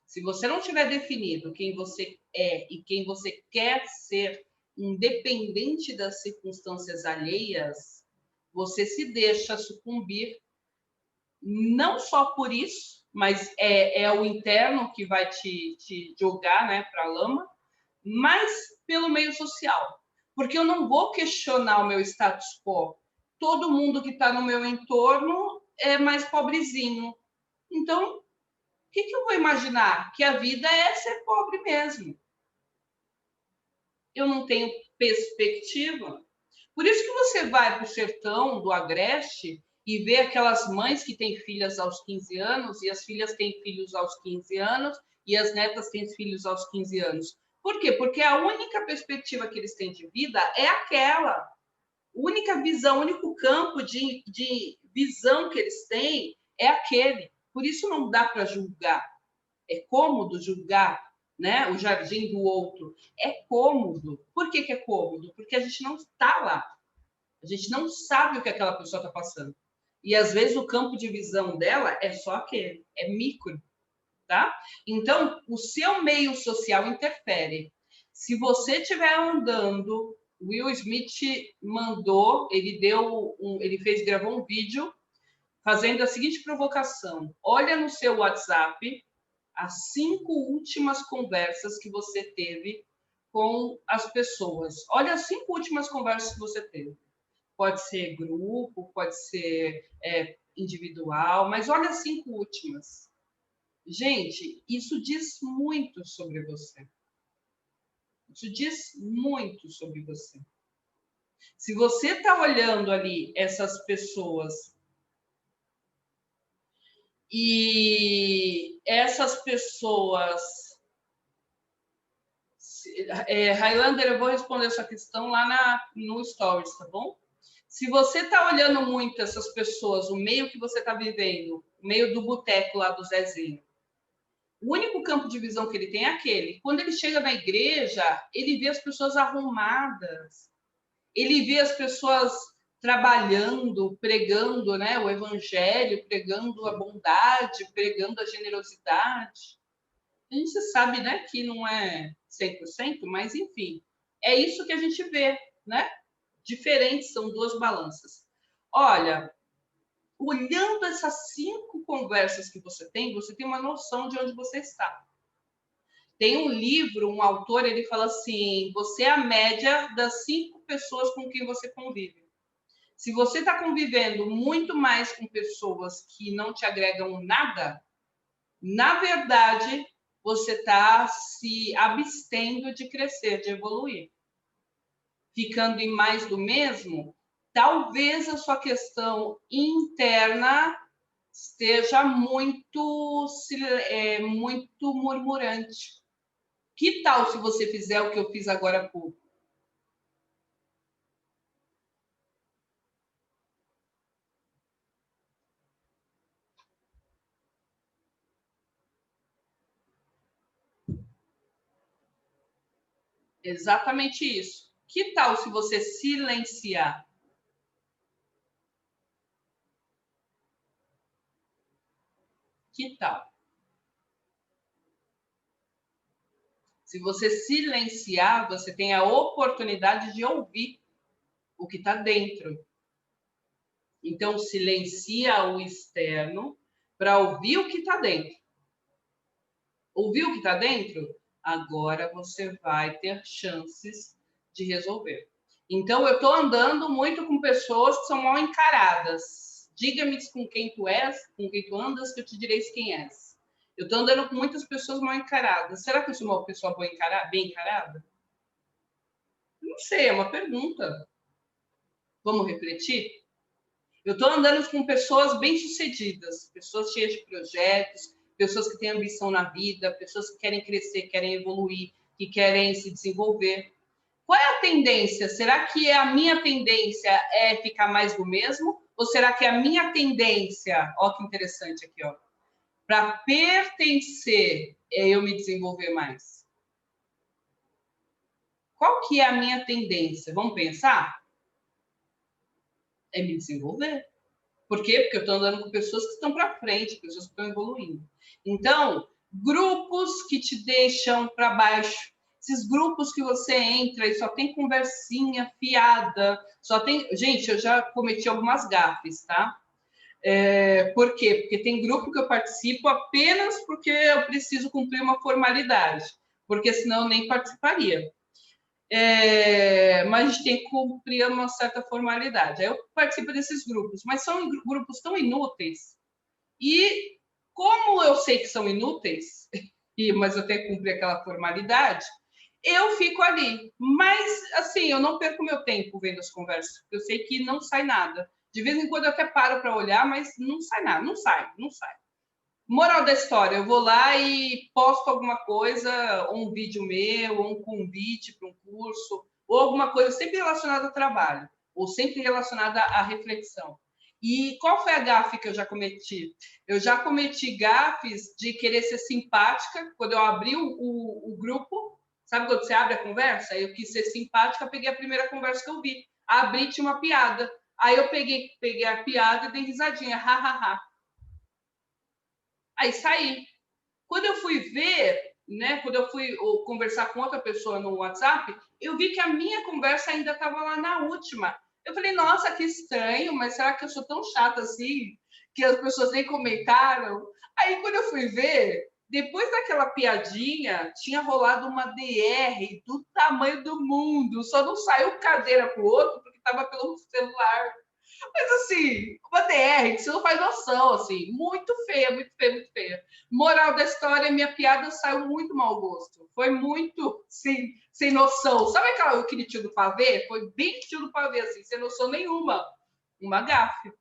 Se você não tiver definido quem você é e quem você quer ser, independente das circunstâncias alheias, você se deixa sucumbir, não só por isso, mas é o interno que vai te jogar, né, para a lama, mas pelo meio social. Porque eu não vou questionar o meu status quo. Todo mundo que está no meu entorno é mais pobrezinho. Então, o que eu vou imaginar? Que a vida é ser pobre mesmo. Eu não tenho perspectiva. Por isso que você vai para o sertão do Agreste e vê aquelas mães que têm filhas aos 15 anos e as filhas têm filhos aos 15 anos e as netas têm filhos aos 15 anos. Por quê? Porque a única perspectiva que eles têm de vida é aquela. Única visão, o único campo de visão que eles têm é aquele. Por isso não dá para julgar. É cômodo julgar, né, o jardim do outro. É cômodo. Por que é cômodo? Porque a gente não está lá. A gente não sabe o que aquela pessoa está passando. E às vezes o campo de visão dela é só aquele, é micro, tá? Então, o seu meio social interfere. Se você estiver andando, Will Smith mandou, gravou um vídeo fazendo a seguinte provocação: olha no seu WhatsApp as 5 últimas conversas que você teve com as pessoas. Olha as 5 últimas conversas que você teve. Pode ser grupo, pode ser individual, mas olha as 5 últimas. Gente, isso diz muito sobre você. Isso diz muito sobre você. Se você está olhando ali essas pessoas e essas pessoas... Highlander, eu vou responder essa questão lá no Stories, tá bom? Se você está olhando muito essas pessoas, o meio que você está vivendo, o meio do boteco lá do Zezinho, o único campo de visão que ele tem é aquele. Quando ele chega na igreja, ele vê as pessoas arrumadas, ele vê as pessoas trabalhando, pregando, né, o evangelho, pregando a bondade, pregando a generosidade. A gente sabe, né, que não é 100%, mas enfim, é isso que a gente vê, né? Diferentes, são 2 balanças. Olha, olhando essas 5 conversas que você tem uma noção de onde você está. Tem um livro, um autor, ele fala assim, você é a média das 5 pessoas com quem você convive. Se você está convivendo muito mais com pessoas que não te agregam nada, na verdade, você está se abstendo de crescer, de evoluir. Ficando em mais do mesmo, talvez a sua questão interna esteja muito murmurante. Que tal se você fizer o que eu fiz agora há pouco? Exatamente isso. Que tal se você silenciar? Que tal? Se você silenciar, você tem a oportunidade de ouvir o que está dentro. Então, silencia o externo para ouvir o que está dentro. Ouviu o que está dentro? Agora você vai ter chances de resolver. Então, eu estou andando muito com pessoas que são mal encaradas. Diga-me com quem tu és, com quem tu andas, que eu te direi quem és. Eu estou andando com muitas pessoas mal encaradas. Será que eu sou uma pessoa bem encarada? Não sei, é uma pergunta. Vamos refletir? Eu estou andando com pessoas bem-sucedidas, pessoas cheias de projetos, pessoas que têm ambição na vida, pessoas que querem crescer, querem evoluir, que querem se desenvolver. Qual é a tendência? Será que a minha tendência é ficar mais do mesmo? Ou será que a minha tendência, ó que interessante aqui, ó, para pertencer é eu me desenvolver mais? Qual que é a minha tendência? Vamos pensar? É me desenvolver. Por quê? Porque eu estou andando com pessoas que estão para frente, pessoas que estão evoluindo. Então, grupos que te deixam para baixo, esses grupos que você entra e só tem conversinha fiada, só tem. Gente, eu já cometi algumas gafes, tá? Por quê? Porque tem grupo que eu participo apenas porque eu preciso cumprir uma formalidade, porque senão eu nem participaria. Mas a gente tem que cumprir uma certa formalidade. Aí eu participo desses grupos, mas são grupos tão inúteis. E como eu sei que são inúteis, mas eu tenho que cumprir aquela formalidade, eu fico ali. Mas, assim, eu não perco meu tempo vendo as conversas, porque eu sei que não sai nada. De vez em quando eu até paro para olhar, mas não sai nada, não sai. Moral da história, eu vou lá e posto alguma coisa, ou um vídeo meu, ou um convite para um curso, ou alguma coisa sempre relacionada ao trabalho, ou sempre relacionada à reflexão. E qual foi a gafe que eu já cometi? Eu já cometi gafes de querer ser simpática, quando eu abri o grupo, sabe quando você abre a conversa? Eu quis ser simpática, peguei a primeira conversa que eu vi. Abri, tinha uma piada. Aí eu peguei a piada e dei risadinha, ha, ha, ha. Aí saí. Quando eu fui ver, né, quando eu fui conversar com outra pessoa no WhatsApp, eu vi que a minha conversa ainda estava lá na última. Eu falei, nossa, que estranho, mas será que eu sou tão chata assim que as pessoas nem comentaram? Aí quando eu fui ver, depois daquela piadinha, tinha rolado uma DR do tamanho do mundo, só não saiu cadeira pro outro porque estava pelo celular. Mas assim, uma DR que você não faz noção, assim, muito feia, muito feia, muito feia. Moral da história, minha piada saiu muito mau gosto. Foi muito sem noção. Sabe aquele tio do pavê? Foi bem tio do pavê, assim, sem noção nenhuma. Uma gafe.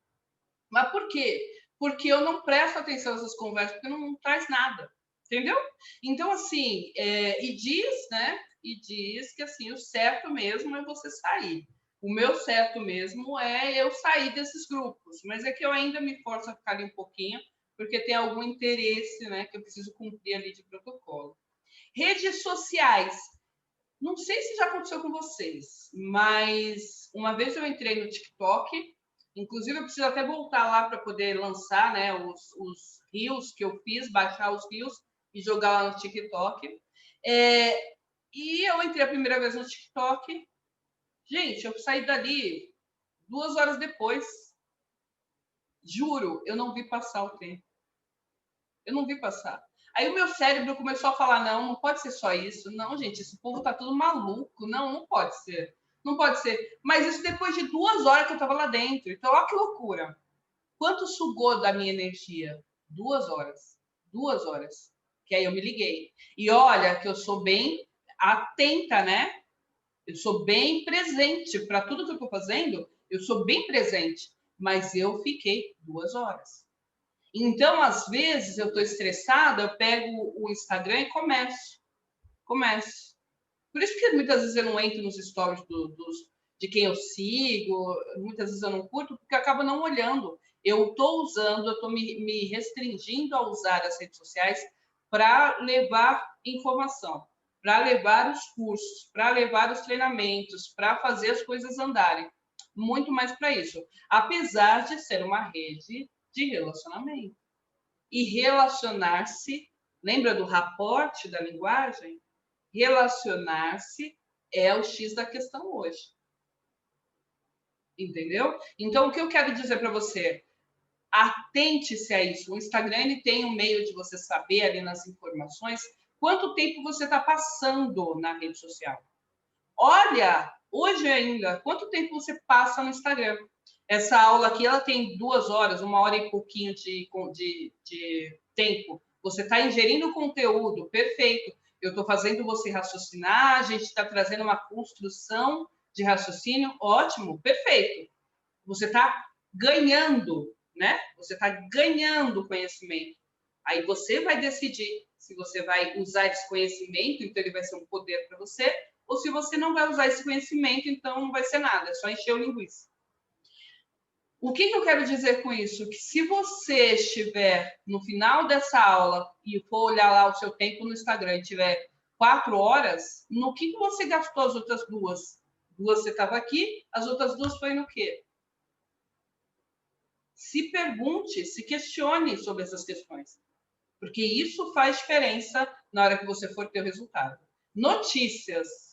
Mas por quê? Porque eu não presto atenção nessas conversas, porque não traz nada. Entendeu? Então, assim, e diz, né? E diz que assim, o certo mesmo é você sair. O meu certo mesmo é eu sair desses grupos, mas é que eu ainda me forço a ficar ali um pouquinho, porque tem algum interesse, né, que eu preciso cumprir ali de protocolo. Redes sociais. Não sei se já aconteceu com vocês, mas uma vez eu entrei no TikTok, inclusive eu preciso até voltar lá para poder lançar, né, os reels que eu fiz, baixar os reels e jogar lá no TikTok. E eu entrei a primeira vez no TikTok. Gente, eu saí dali 2 horas depois. Juro, eu não vi passar o tempo. Eu não vi passar. Aí o meu cérebro começou a falar: não, não pode ser só isso. Não, gente, esse povo tá tudo maluco. Não, não pode ser. Não pode ser. Mas isso depois de 2 horas que eu estava lá dentro. Então, olha que loucura. Quanto sugou da minha energia? 2 horas. 2 horas. Que aí eu me liguei. E olha que eu sou bem atenta, né? Eu sou bem presente para tudo que eu estou fazendo. Eu sou bem presente. Mas eu fiquei 2 horas. Então, às vezes, eu estou estressada, eu pego o Instagram e começo. Por isso que muitas vezes eu não entro nos stories de quem eu sigo, muitas vezes eu não curto, porque eu acabo não olhando. Eu estou usando, eu estou me restringindo a usar as redes sociais para levar informação, para levar os cursos, para levar os treinamentos, para fazer as coisas andarem. Muito mais para isso. Apesar de ser uma rede de relacionamento. E relacionar-se, lembra do raporte da linguagem? Relacionar-se é o X da questão hoje. Entendeu? Então, o que eu quero dizer para você? atente-se a isso. O Instagram ele tem um meio de você saber ali nas informações quanto tempo você está passando na rede social. Olha, hoje ainda, quanto tempo você passa no Instagram? Essa aula aqui, ela tem 2 horas, 1 hora e pouquinho de tempo. Você está ingerindo conteúdo, perfeito. Eu estou fazendo você raciocinar, a gente está trazendo uma construção de raciocínio, ótimo, perfeito. Você está ganhando, né? Você está ganhando conhecimento. Aí você vai decidir se você vai usar esse conhecimento, então ele vai ser um poder para você, ou se você não vai usar esse conhecimento, então não vai ser nada, é só encher o linguiça. O que eu quero dizer com isso? Que se você estiver no final dessa aula e for olhar lá o seu tempo no Instagram e tiver 4 horas, no que você gastou as outras 2? 2 você estava aqui, as outras 2 foi no quê? Se pergunte, se questione sobre essas questões, porque isso faz diferença na hora que você for ter o resultado. Notícias.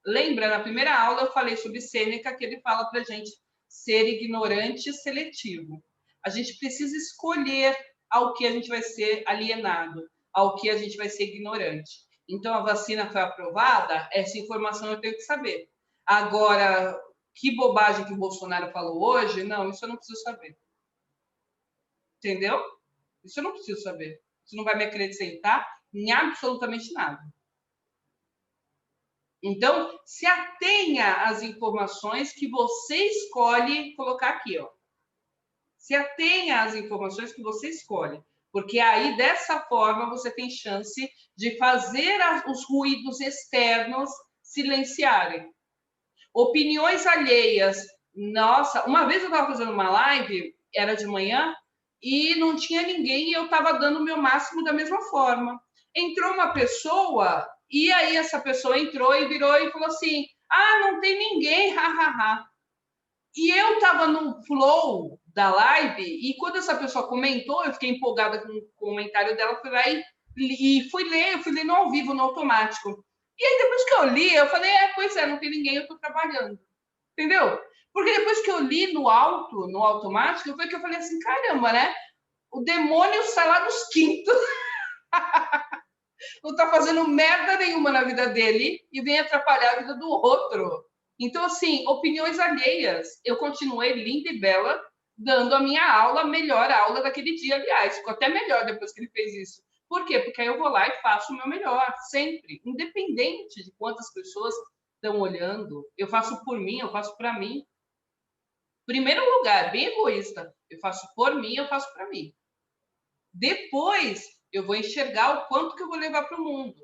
Lembra, na primeira aula eu falei sobre Sêneca, que ele fala para a gente ser ignorante e seletivo. A gente precisa escolher ao que a gente vai ser alienado, ao que a gente vai ser ignorante. Então, a vacina foi aprovada, essa informação eu tenho que saber. Agora, que bobagem que o Bolsonaro falou hoje, não, isso eu não preciso saber. Entendeu? Isso eu não preciso saber. Isso não vai me acrescentar em absolutamente nada. Então, se atenha às informações que você escolhe colocar aqui, ó. Se atenha às informações que você escolhe, porque aí, dessa forma, você tem chance de fazer os ruídos externos silenciarem. Opiniões alheias. Nossa, uma vez eu estava fazendo uma live, era de manhã, e não tinha ninguém e eu estava dando o meu máximo da mesma forma. Entrou uma pessoa, e aí essa pessoa entrou e virou e falou assim: ah, não tem ninguém, hahaha. E eu estava no flow da live, e quando essa pessoa comentou, eu fiquei empolgada com o comentário dela, fui lá e fui ler no ao vivo, no automático. E aí, depois que eu li, eu falei, pois é, não tem ninguém, eu estou trabalhando. Entendeu? Porque depois que eu li no automático, foi que eu falei assim, caramba, né? O demônio sai lá dos quintos, não tá fazendo merda nenhuma na vida dele e vem atrapalhar a vida do outro. Então, assim, opiniões alheias. Eu continuei linda e bela, dando a minha aula, a melhor aula daquele dia, aliás. Ficou até melhor depois que ele fez isso. Por quê? Porque aí eu vou lá e faço o meu melhor, sempre. Independente de quantas pessoas estão olhando. Eu faço por mim, eu faço para mim. Primeiro lugar, bem egoísta. Eu faço por mim, eu faço para mim. Depois, eu vou enxergar o quanto que eu vou levar para o mundo.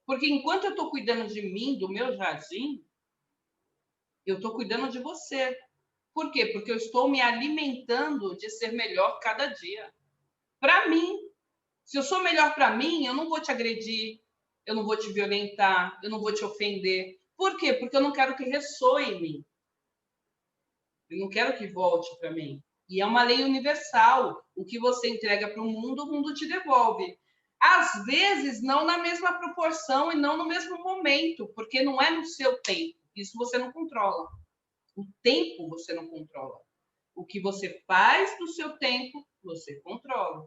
Porque enquanto eu estou cuidando de mim, do meu jardim, eu estou cuidando de você. Por quê? Porque eu estou me alimentando de ser melhor cada dia. Para mim. Se eu sou melhor para mim, eu não vou te agredir, eu não vou te violentar, eu não vou te ofender. Por quê? Porque eu não quero que ressoe em mim. Eu não quero que volte para mim. E é uma lei universal. O que você entrega para o mundo te devolve. Às vezes, não na mesma proporção e não no mesmo momento, porque não é no seu tempo. Isso você não controla. O tempo você não controla. O que você faz no seu tempo, você controla.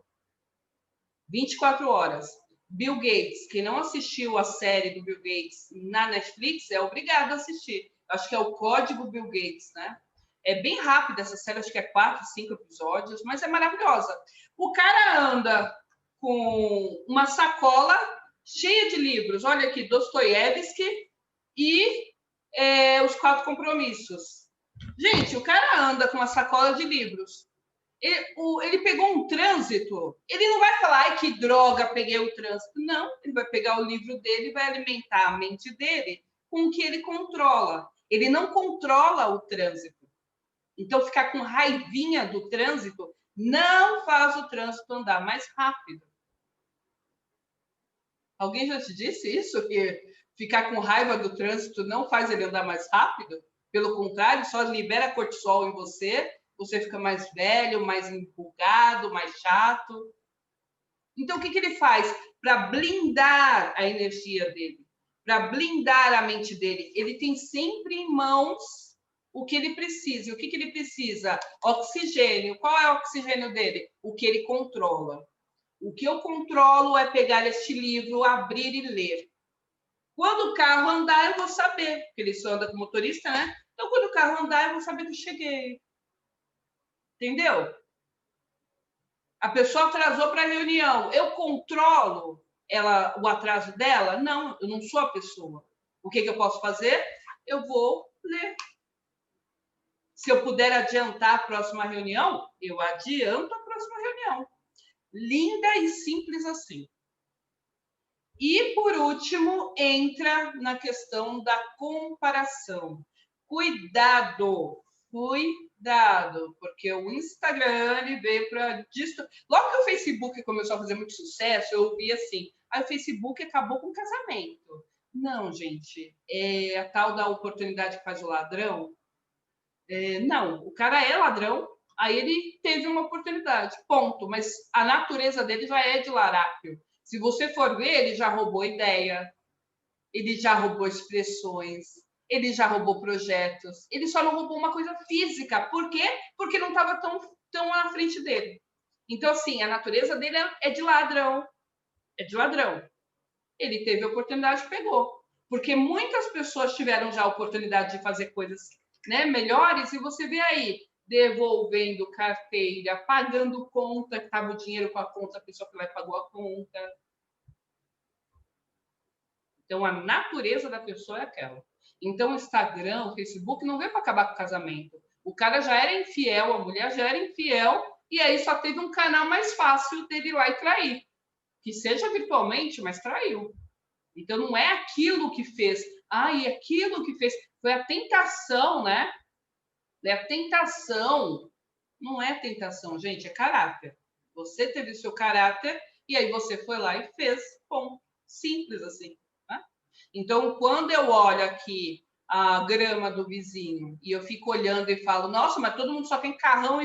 24 horas. Bill Gates, quem não assistiu a série do Bill Gates na Netflix, é obrigado a assistir. Acho que é o Código Bill Gates, né? É bem rápida essa série, acho que é 4, 5 episódios, mas é maravilhosa. O cara anda com uma sacola cheia de livros. Olha aqui, Dostoiévski e Os Quatro Compromissos. Gente, o cara anda com uma sacola de livros. Ele pegou um trânsito, ele não vai falar, ai, que droga, peguei o trânsito. Não, ele vai pegar o livro dele e vai alimentar a mente dele com o que ele controla. Ele não controla o trânsito. Então, ficar com raivinha do trânsito não faz o trânsito andar mais rápido. Alguém já te disse isso? Que ficar com raiva do trânsito não faz ele andar mais rápido? Pelo contrário, só libera cortisol em você, você fica mais velho, mais empolgado, mais chato. Então, o que ele faz para blindar a energia dele? Para blindar a mente dele? Ele tem sempre em mãos o que ele precisa. E o que ele precisa? Oxigênio. Qual é o oxigênio dele? O que ele controla. O que eu controlo é pegar este livro, abrir e ler. Quando o carro andar, eu vou saber, porque ele só anda com motorista, né? Então, quando o carro andar, eu vou saber que eu cheguei. Entendeu? A pessoa atrasou para a reunião. Eu controlo o atraso dela? Não, eu não sou a pessoa. O que eu posso fazer? Eu vou ler. Se eu puder adiantar a próxima reunião, eu adianto a próxima reunião. Linda e simples assim. E, por último, entra na questão da comparação. Cuidado, porque o Instagram ele veio para... Logo que o Facebook começou a fazer muito sucesso, eu ouvi assim, aí o Facebook acabou com o casamento. Não, gente, é a tal da oportunidade que faz o ladrão. Não, o cara é ladrão, aí ele teve uma oportunidade, ponto. Mas a natureza dele já é de larápio. Se você for ver, ele já roubou ideia, ele já roubou expressões, ele já roubou projetos. Ele só não roubou uma coisa física. Por quê? Porque não estava tão à frente dele. Então, assim, a natureza dele é de ladrão. É de ladrão. Ele teve a oportunidade, pegou. Porque muitas pessoas tiveram já a oportunidade de fazer coisas, né, melhores, e você vê aí, devolvendo carteira, pagando conta, que estava o dinheiro com a conta, a pessoa que lá pagou a conta. Então, a natureza da pessoa é aquela. Então, o Instagram, o Facebook não veio para acabar com o casamento. O cara já era infiel, a mulher já era infiel, e aí só teve um canal mais fácil dele ir lá e trair. Que seja virtualmente, mas traiu. Então, não é aquilo que fez. E aquilo que fez. Foi a tentação, né? É a tentação. Não é tentação, gente, é caráter. Você teve o seu caráter e aí você foi lá e fez. Bom, simples assim. Né? Então, quando eu olho aqui a grama do vizinho e eu fico olhando e falo, nossa, mas todo mundo só tem carrão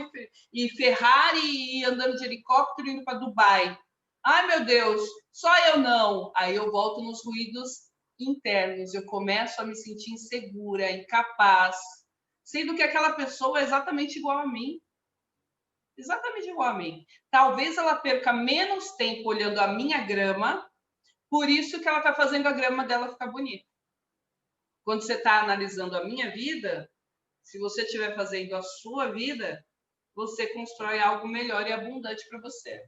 e Ferrari e andando de helicóptero indo para Dubai. Ai, meu Deus, só eu não. Aí eu volto nos ruídos internos, eu começo a me sentir insegura, incapaz, sendo que aquela pessoa é exatamente igual a mim. Exatamente igual a mim. Talvez ela perca menos tempo olhando a minha grama, por isso que ela está fazendo a grama dela ficar bonita. Quando você está analisando a minha vida, se você estiver fazendo a sua vida, você constrói algo melhor e abundante para você.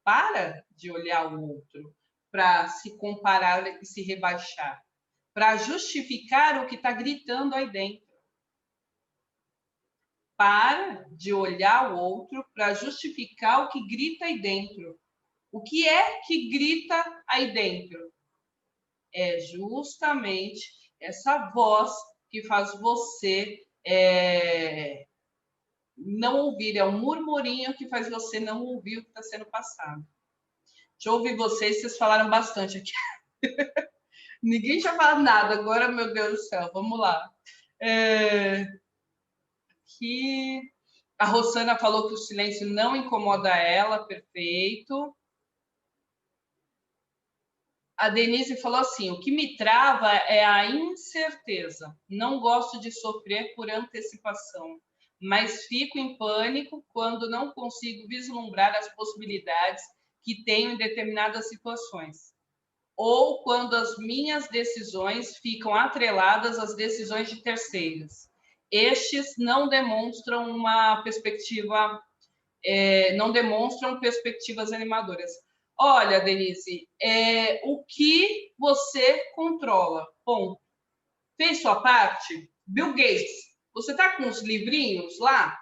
Para de olhar o outro para se comparar e se rebaixar, para justificar o que está gritando aí dentro. Para de olhar o outro para justificar o que grita aí dentro. O que é que grita aí dentro? É justamente essa voz que faz você não ouvir. É um murmurinho que faz você não ouvir o que está sendo passado. Deixa eu ouvir vocês falaram bastante aqui. Ninguém tinha falado nada, agora, meu Deus do céu, vamos lá. Aqui, a Rosana falou que o silêncio não incomoda ela, perfeito. A Denise falou assim, o que me trava é a incerteza. Não gosto de sofrer por antecipação, mas fico em pânico quando não consigo vislumbrar as possibilidades que tenho em determinadas situações. Ou quando as minhas decisões ficam atreladas às decisões de terceiros. Estes não demonstram uma perspectiva, não demonstram perspectivas animadoras. Olha, Denise, o que você controla? Ponto. Fez sua parte? Bill Gates, você está com os livrinhos lá?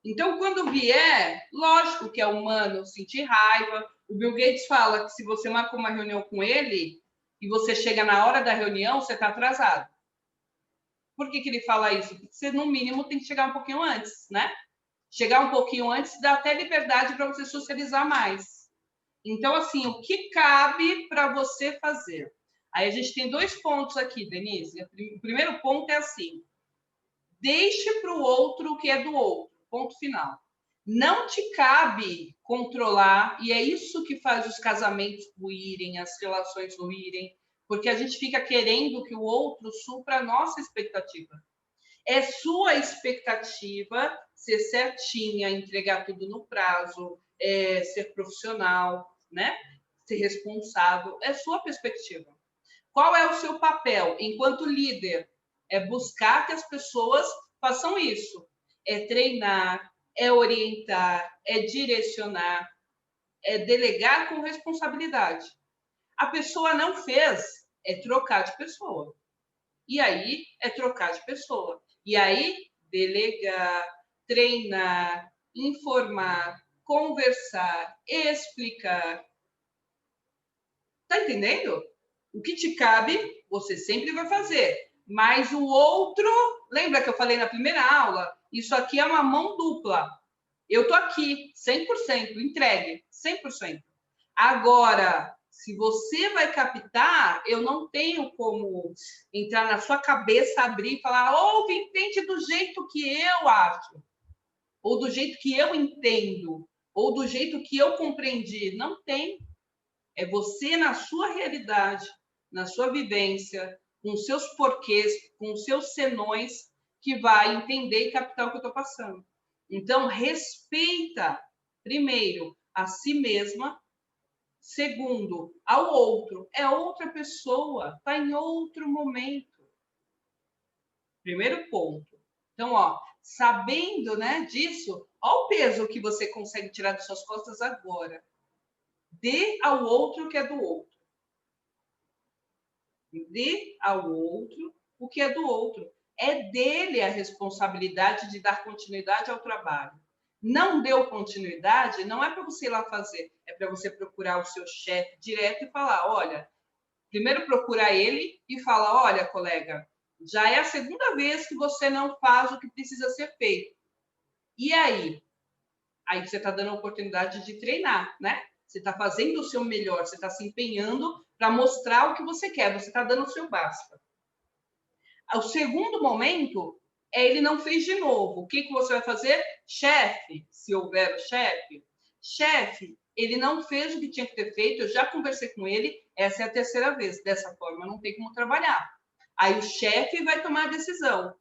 Então, quando vier, lógico que é humano sentir raiva. O Bill Gates fala que se você marca uma reunião com ele e você chega na hora da reunião, você está atrasado. Por que ele fala isso? Porque você, no mínimo, tem que chegar um pouquinho antes, né? Chegar um pouquinho antes dá até liberdade para você socializar mais. Então, assim, o que cabe para você fazer? Aí a gente tem 2 pontos aqui, Denise. O primeiro ponto é assim, deixe para o outro o que é do outro. Ponto final. Não te cabe controlar, e é isso que faz os casamentos ruírem, as relações ruírem, porque a gente fica querendo que o outro supra a nossa expectativa. É sua expectativa ser certinha, entregar tudo no prazo, ser profissional, né? Ser responsável. É sua perspectiva. Qual é o seu papel enquanto líder? É buscar que as pessoas façam isso. É treinar, é orientar, é direcionar, é delegar com responsabilidade. A pessoa não fez, é trocar de pessoa. E aí é trocar de pessoa. E aí delegar, treinar, informar, conversar, explicar. Tá entendendo? O que te cabe, você sempre vai fazer. Mas o outro, lembra que eu falei na primeira aula? Isso aqui é uma mão dupla. Eu tô aqui, 100%, entregue, 100%. Agora, se você vai captar, eu não tenho como entrar na sua cabeça, abrir e falar, ouve, entende do jeito que eu acho, ou do jeito que eu entendo, ou do jeito que eu compreendi. Não tem. É você na sua realidade, na sua vivência, com seus porquês, com seus senões, que vai entender e captar o que eu estou passando. Então, respeita, primeiro, a si mesma, segundo, ao outro. É outra pessoa, está em outro momento. Primeiro ponto. Então, ó, sabendo, né, disso, ó o peso que você consegue tirar das suas costas agora. Dê ao outro o que é do outro. Dê ao outro o que é do outro. É dele a responsabilidade de dar continuidade ao trabalho. Não deu continuidade, não é para você ir lá fazer, é para você procurar o seu chefe direto e falar, olha, primeiro procurar ele e falar, olha, colega, já é a segunda vez que você não faz o que precisa ser feito. E aí? Aí você está dando a oportunidade de treinar, né? Você está fazendo o seu melhor, você está se empenhando para mostrar o que você quer, você está dando o seu basta. O segundo momento é ele não fez de novo. O que você vai fazer? Chefe, se houver o chefe, ele não fez o que tinha que ter feito, eu já conversei com ele, essa é a terceira vez. Dessa forma, não tem como trabalhar. Aí o chefe vai tomar a decisão.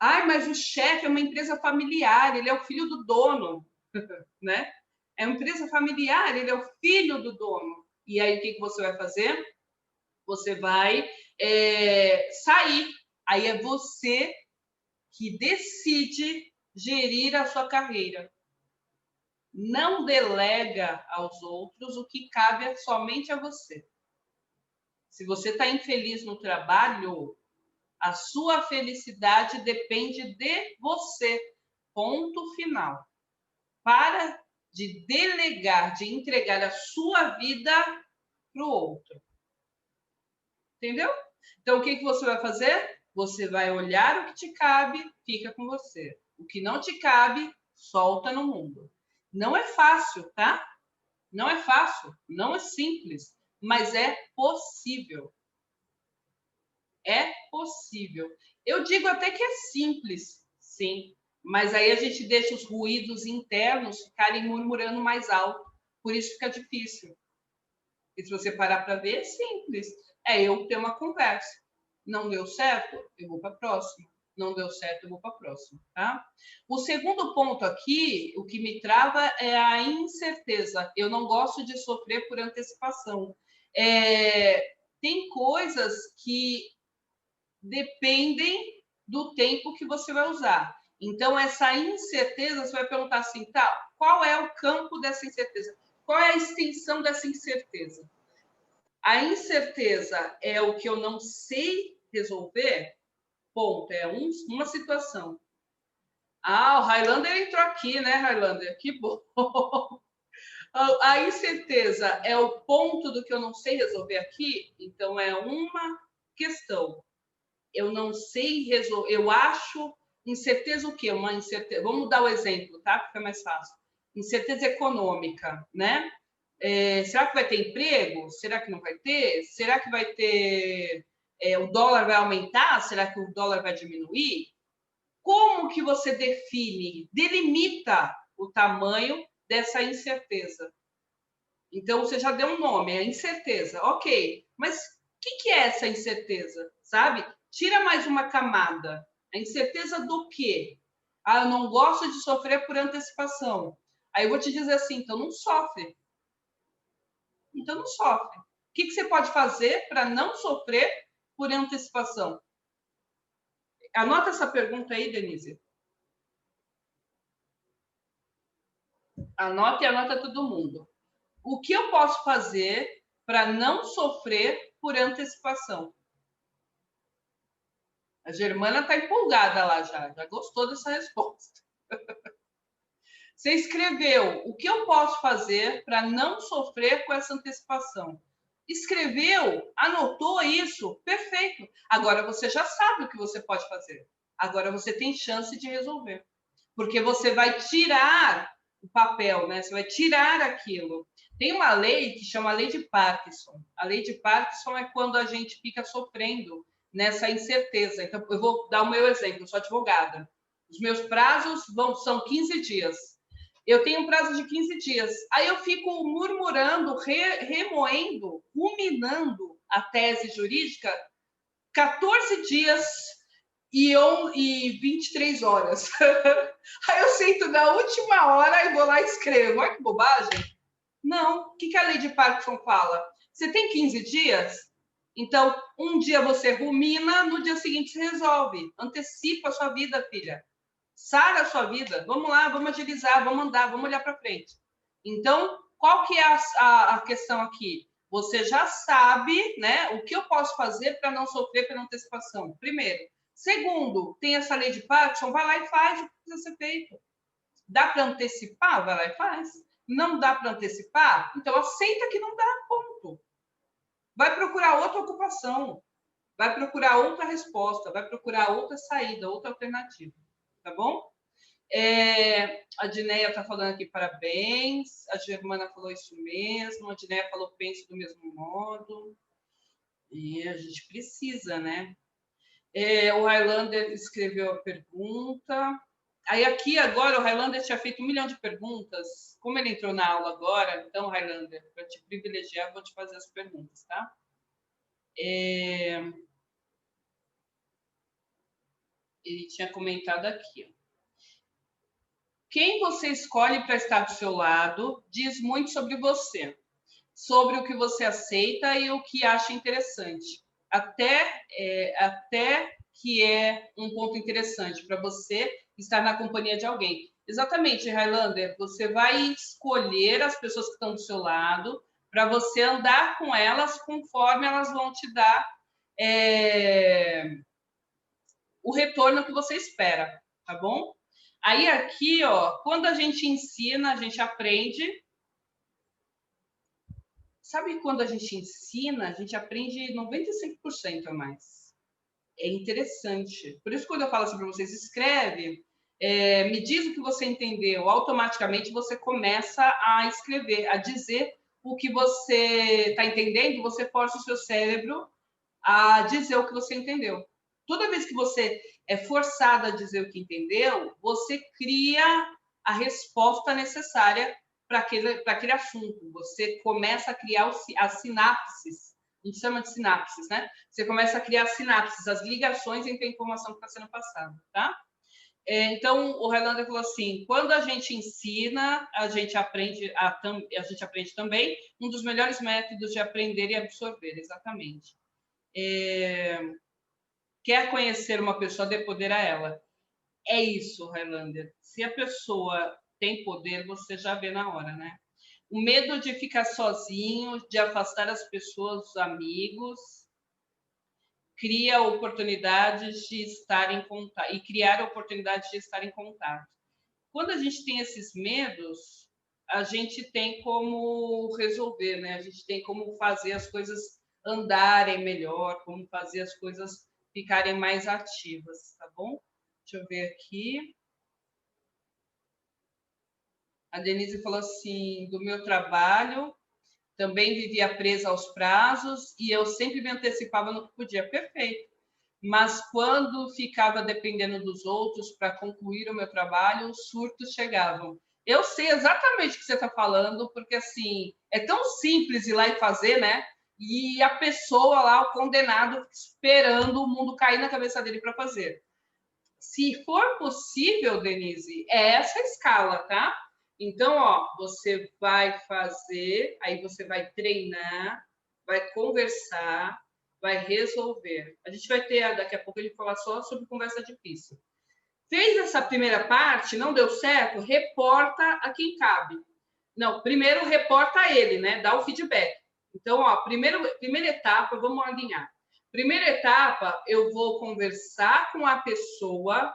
Ah, mas o chefe é uma empresa familiar, ele é o filho do dono, né? É uma empresa familiar, ele é o filho do dono. E aí o que você vai fazer? Você vai sair. Aí é você que decide gerir a sua carreira. Não delega aos outros o que cabe somente a você. Se você está infeliz no trabalho, a sua felicidade depende de você. Ponto final. Para de delegar, de entregar a sua vida para o outro. Entendeu? Então, o que você vai fazer? Você vai olhar o que te cabe, fica com você. O que não te cabe, solta no mundo. Não é fácil, tá? Não é fácil, não é simples, mas é possível. É possível. Eu digo até que é simples, sim, mas aí a gente deixa os ruídos internos ficarem murmurando mais alto. Por isso fica difícil. E se você parar para ver, é simples. É eu ter uma conversa. Não deu certo? Eu vou para a próxima. Não deu certo, eu vou para a próxima, tá? O segundo ponto aqui, o que me trava é a incerteza. Eu não gosto de sofrer por antecipação. Tem coisas que dependem do tempo que você vai usar. Então, essa incerteza, você vai perguntar assim, tá, qual é o campo dessa incerteza? Qual é a extensão dessa incerteza? A incerteza é o que eu não sei resolver? Ponto. É uma situação. Ah, o Highlander entrou aqui, né, Highlander? Que bom. A incerteza é o ponto do que eu não sei resolver aqui? Então, é uma questão. Eu não sei resolver. Eu acho incerteza o quê? Uma incerteza. Vamos dar o exemplo, tá? Fica mais fácil. Incerteza econômica, né? Será que vai ter emprego? Será que não vai ter? Será que vai ter? O dólar vai aumentar? Será que o dólar vai diminuir? Como que você define, delimita o tamanho dessa incerteza? Então, você já deu um nome, é incerteza. Ok, mas que é essa incerteza, sabe? Tira mais uma camada. A incerteza do quê? Ah, eu não gosto de sofrer por antecipação. Aí eu vou te dizer assim, então não sofre. Então não sofre. O que você pode fazer para não sofrer por antecipação? Anota essa pergunta aí, Denise. Anota e anota todo mundo. O que eu posso fazer para não sofrer por antecipação? A Germana está empolgada lá já gostou dessa resposta. Você escreveu o que eu posso fazer para não sofrer com essa antecipação. Escreveu, anotou isso, perfeito. Agora você já sabe o que você pode fazer. Agora você tem chance de resolver. Porque você vai tirar o papel, né? Você vai tirar aquilo. Tem uma lei que chama Lei de Parkinson. A Lei de Parkinson é quando a gente fica sofrendo nessa incerteza. Então, eu vou dar o meu exemplo, eu sou advogada. Os meus prazos são 15 dias. Eu tenho um prazo de 15 dias. Aí eu fico murmurando, remoendo, ruminando a tese jurídica 14 dias e 23 horas. Aí eu sento na última hora e vou lá e escrevo. Olha que bobagem. Não. O que a lei de Parkinson fala? Você tem 15 dias? Então, um dia você rumina, no dia seguinte você resolve. Antecipa a sua vida, filha. Sara a sua vida. Vamos lá, vamos agilizar, vamos andar, vamos olhar para frente. Então, qual que é a questão aqui? Você já sabe, né, o que eu posso fazer para não sofrer pela antecipação. Primeiro. Segundo, tem essa lei de Parkinson, vai lá e faz o que precisa ser feito. Dá para antecipar? Vai lá e faz. Não dá para antecipar? Então aceita que não dá, ponto. Vai procurar outra ocupação, vai procurar outra resposta, vai procurar outra saída, outra alternativa. Tá bom? A Dineia está falando aqui parabéns, a Germana falou isso mesmo, a Dineia falou penso do mesmo modo. E a gente precisa, né? O Highlander escreveu a pergunta. Aí aqui agora o Highlander tinha feito 1 milhão de perguntas. Como ele entrou na aula agora, então, Highlander, para te privilegiar, vou te fazer as perguntas, tá? Ele tinha comentado aqui. Ó. Quem você escolhe para estar do seu lado diz muito sobre você, sobre o que você aceita e o que acha interessante. Até que é um ponto interessante para você estar na companhia de alguém. Exatamente, Highlander, você vai escolher as pessoas que estão do seu lado para você andar com elas conforme elas vão te dar o retorno que você espera, tá bom? Aí aqui, ó, quando a gente ensina, a gente aprende. Sabe quando a gente ensina, a gente aprende 95% a mais. É interessante. Por isso, quando eu falo assim para vocês, escreve, me diz o que você entendeu, automaticamente você começa a escrever, a dizer o que você está entendendo, você força o seu cérebro a dizer o que você entendeu. Toda vez que você é forçado a dizer o que entendeu, você cria a resposta necessária para aquele assunto. Você começa a criar as sinapses. A gente chama de sinapses, né? Você começa a criar sinapses, as ligações entre a informação que está sendo passada, tá? Então, o Highlander falou assim, quando a gente ensina, a gente aprende também. Um dos melhores métodos de aprender e absorver, exatamente. Quer conhecer uma pessoa, dê poder a ela. É isso, Highlander. Se a pessoa tem poder, você já vê na hora, né? O medo de ficar sozinho, de afastar as pessoas, os amigos, cria oportunidades de estar em contato e criar oportunidades de estar em contato. Quando a gente tem esses medos, a gente tem como resolver, né? A gente tem como fazer as coisas andarem melhor, como fazer as coisas ficarem mais ativas, tá bom? Deixa eu ver aqui. A Denise falou assim, do meu trabalho, também vivia presa aos prazos e eu sempre me antecipava no que podia. Perfeito. Mas quando ficava dependendo dos outros para concluir o meu trabalho, os surtos chegavam. Eu sei exatamente o que você está falando, porque assim é tão simples ir lá e fazer, né? e a pessoa lá, o condenado, esperando o mundo cair na cabeça dele para fazer. Se for possível, Denise, é essa a escala, tá? Então, ó, você vai fazer, aí você vai treinar, vai conversar, vai resolver. A gente vai ter daqui a pouco ele falar só sobre conversa difícil. Fez essa primeira parte, não deu certo, reporta a quem cabe. Não, primeiro reporta a ele, né? Dá o feedback. Então, ó, primeira etapa, vamos alinhar. Primeira etapa, eu vou conversar com a pessoa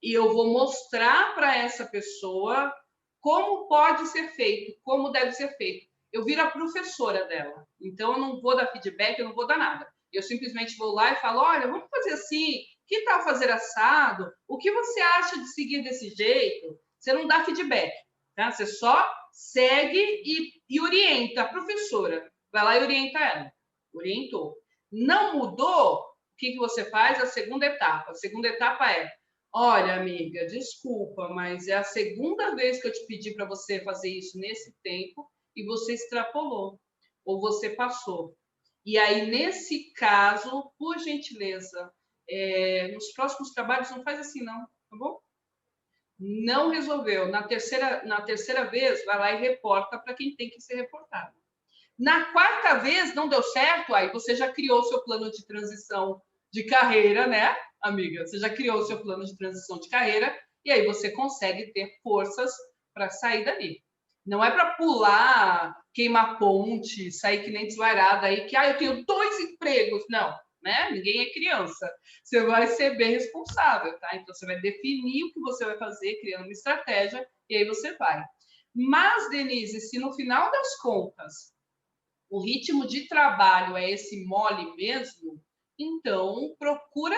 e eu vou mostrar para essa pessoa como pode ser feito, como deve ser feito. Eu viro a professora dela. Então, eu não vou dar feedback, eu não vou dar nada. Eu simplesmente vou lá e falo, olha, vamos fazer assim, que tal fazer assado? O que você acha de seguir desse jeito? Você não dá feedback, tá? Você só segue e orienta a professora. Vai lá e orienta ela. Orientou. Não mudou? O que você faz? A segunda etapa. A segunda etapa é, olha, amiga, desculpa, mas é a segunda vez que eu te pedi para você fazer isso nesse tempo e você extrapolou ou você passou. E aí, nesse caso, por gentileza, nos próximos trabalhos não faz assim não, tá bom? Não resolveu. Na terceira vez, vai lá e reporta para quem tem que ser reportado. Na quarta vez, não deu certo, aí você já criou seu plano de transição de carreira, né, amiga? Você já criou seu plano de transição de carreira e aí você consegue ter forças para sair dali. Não é para pular, queimar ponte, sair que nem desvairada aí, que eu tenho 2 empregos. Não, né? Ninguém é criança. Você vai ser bem responsável, tá? Então você vai definir o que você vai fazer, criando uma estratégia, e aí você vai. Mas, Denise, se no final das contas o ritmo de trabalho é esse mole mesmo, então procura,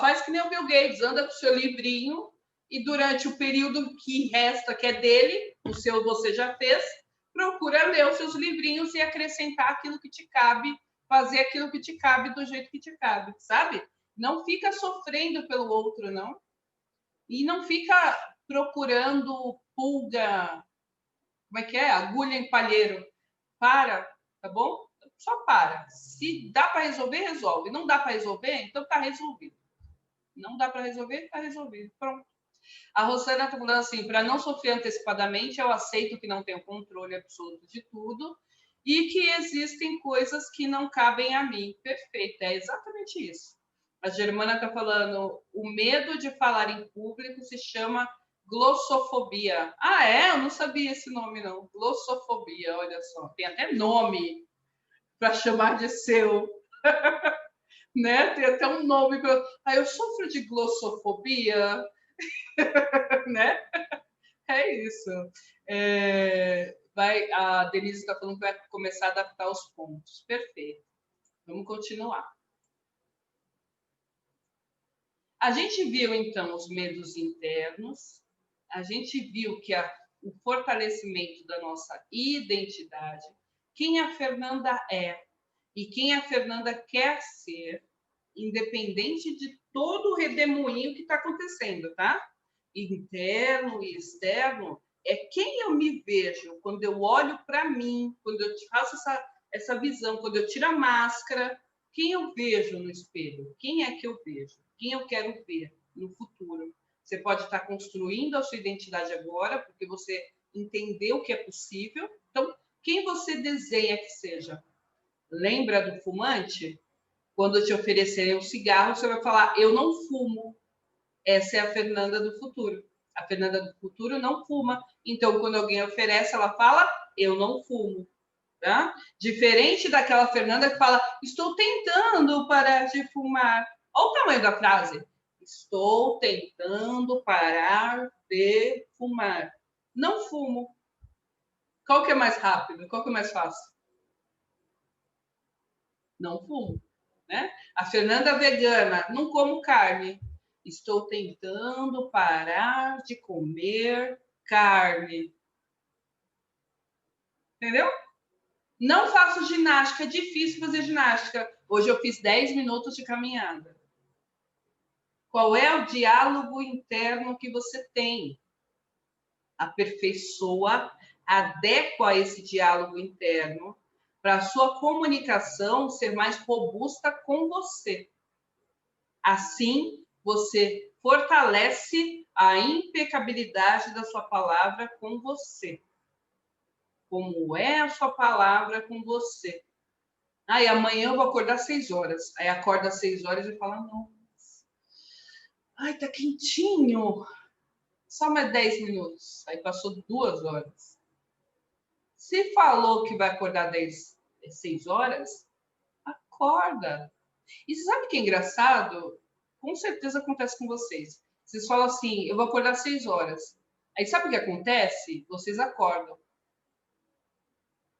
faz que nem o Bill Gates, anda com o seu livrinho e durante o período que resta, que é dele, o seu você já fez, procura ler os seus livrinhos e acrescentar aquilo que te cabe, fazer aquilo que te cabe do jeito que te cabe, sabe? Não fica sofrendo pelo outro, não. E não fica procurando pulga, como é que é? Agulha em palheiro. Para, tá bom? Só para. Se dá para resolver, resolve. Não dá para resolver, então tá resolvido. Não dá para resolver, tá resolvido. Pronto. A Rosana está falando assim, para não sofrer antecipadamente, eu aceito que não tenho controle absoluto de tudo e que existem coisas que não cabem a mim. Perfeito, é exatamente isso. A Germana está falando, o medo de falar em público se chama glossofobia. Ah, é? Eu não sabia esse nome, não. Glossofobia, olha só. Tem até nome para chamar de seu. Né? Tem até um nome. Eu sofro de glossofobia. Né? É isso. A Denise está falando que vai começar a adaptar os pontos. Perfeito. Vamos continuar. A gente viu, então, os medos internos, a gente viu que o fortalecimento da nossa identidade, quem a Fernanda é e quem a Fernanda quer ser, independente de todo o redemoinho que está acontecendo, tá? Interno e externo, é quem eu me vejo quando eu olho para mim, quando eu faço essa visão, quando eu tiro a máscara, quem eu vejo no espelho? Quem é que eu vejo? Quem eu quero ver no futuro? Você pode estar construindo a sua identidade agora, porque você entendeu que é possível. Então, quem você desenha que seja? Lembra do fumante? Quando te oferecerem um cigarro, você vai falar, eu não fumo. Essa é a Fernanda do futuro. A Fernanda do futuro não fuma. Então, quando alguém oferece, ela fala, eu não fumo. Tá? Diferente daquela Fernanda que fala, estou tentando parar de fumar. Olha o tamanho da frase. Estou tentando parar de fumar. Não fumo. Qual que é mais rápido? Qual que é mais fácil? Não fumo. Né? A Fernanda vegana, não como carne. Estou tentando parar de comer carne. Entendeu? Não faço ginástica, é difícil fazer ginástica. Hoje eu fiz 10 minutos de caminhada. Qual é o diálogo interno que você tem? Aperfeiçoa, adequa esse diálogo interno para a sua comunicação ser mais robusta com você. Assim, você fortalece a impecabilidade da sua palavra com você. Como é a sua palavra com você? Aí amanhã eu vou acordar às 6 horas. Aí acorda às 6 horas e fala, não. Ai, tá quentinho. Só mais 10 minutos. Aí passou 2 horas. Se falou que vai acordar 6 horas, acorda. E você sabe o que é engraçado? Com certeza acontece com vocês. Vocês falam assim, eu vou acordar às 6 horas. Aí sabe o que acontece? Vocês acordam.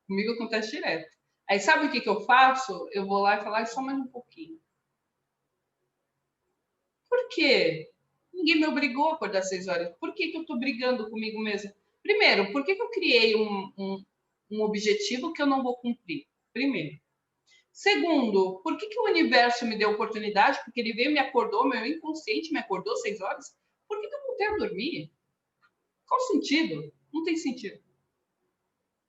Comigo acontece direto. Aí sabe o que eu faço? Eu vou lá e falo, só mais um pouquinho. Por quê? Ninguém me obrigou a acordar às 6 horas. Por que eu estou brigando comigo mesmo? Primeiro, por que eu criei um objetivo que eu não vou cumprir? Primeiro. Segundo, por que o universo me deu oportunidade? Porque ele veio, me acordou, meu inconsciente me acordou 6 horas. Por que eu voltei a dormir? Qual sentido? Não tem sentido.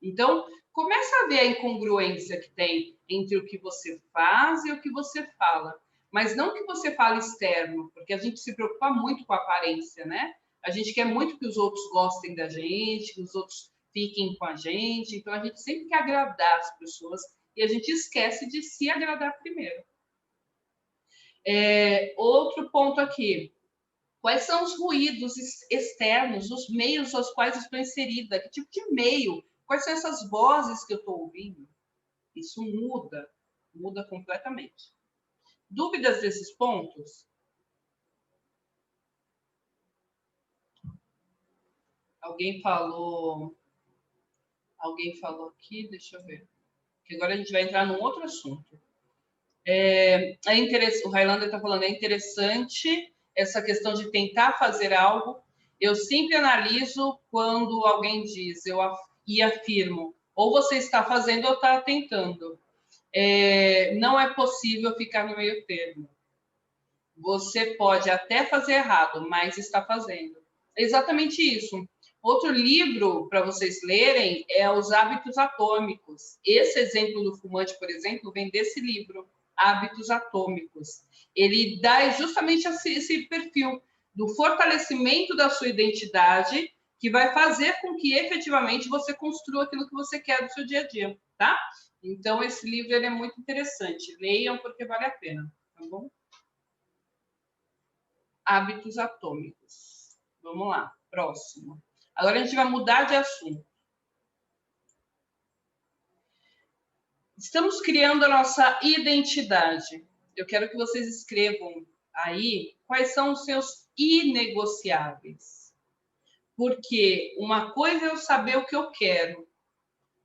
Então, começa a ver a incongruência que tem entre o que você faz e o que você fala. Mas não que você fale externo, porque a gente se preocupa muito com a aparência, né? A gente quer muito que os outros gostem da gente, que os outros fiquem com a gente. Então, a gente sempre quer agradar as pessoas e a gente esquece de se agradar primeiro. Outro ponto aqui. Quais são os ruídos externos, os meios aos quais estou inserida? Que tipo de meio? Quais são essas vozes que eu estou ouvindo? Isso muda completamente. Dúvidas desses pontos? Alguém falou aqui, deixa eu ver. Que agora a gente vai entrar num outro assunto. O Highlander está falando, é interessante essa questão de tentar fazer algo. Eu sempre analiso quando alguém diz, e afirmo, ou você está fazendo ou está tentando. Não é possível ficar no meio termo. Você pode até fazer errado, mas está fazendo. É exatamente isso. Outro livro para vocês lerem é Os Hábitos Atômicos. Esse exemplo do fumante, por exemplo, vem desse livro, Hábitos Atômicos. Ele dá justamente esse perfil do fortalecimento da sua identidade, que vai fazer com que efetivamente você construa aquilo que você quer do seu dia a dia, tá? Então, esse livro ele é muito interessante. Leiam porque vale a pena, tá bom? Hábitos Atômicos. Vamos lá, próximo. Agora a gente vai mudar de assunto. Estamos criando a nossa identidade. Eu quero que vocês escrevam aí quais são os seus inegociáveis. Porque uma coisa é eu saber o que eu quero,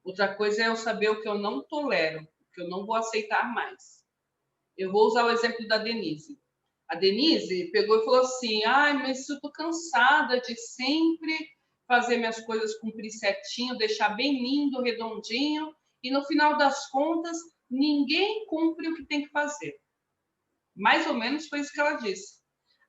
outra coisa é eu saber o que eu não tolero, o que eu não vou aceitar mais. Eu vou usar o exemplo da Denise. A Denise pegou e falou assim, mas eu tô cansada de sempre fazer minhas coisas cumprir certinho, deixar bem lindo, redondinho, e no final das contas, ninguém cumpre o que tem que fazer. Mais ou menos foi isso que ela disse.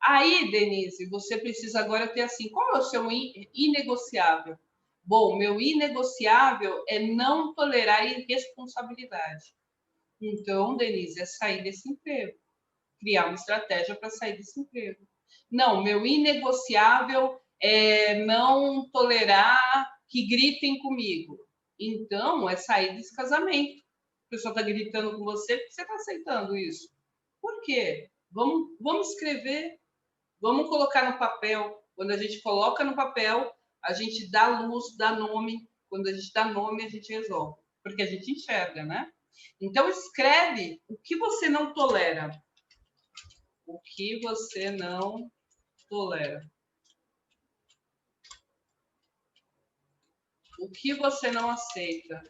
Aí, Denise, você precisa agora ter assim, qual é o seu inegociável? Bom, meu inegociável é não tolerar irresponsabilidade. Então, Denise, é sair desse emprego. Criar uma estratégia para sair desse emprego. Não, meu inegociável é não tolerar que gritem comigo. Então, é sair desse casamento. A pessoa está gritando com você porque você está aceitando isso. Por quê? Vamos escrever, vamos colocar no papel. Quando a gente coloca no papel, a gente dá luz, dá nome. Quando a gente dá nome, a gente resolve. Porque a gente enxerga, né? Então, escreve o que você não tolera. O que você não tolera. O que você não aceita.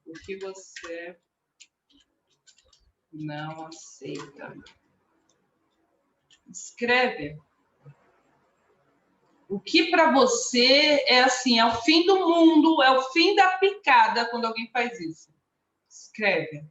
O que você não aceita. Escreve. O que para você é assim, é o fim do mundo, é o fim da picada quando alguém faz isso. Escreve.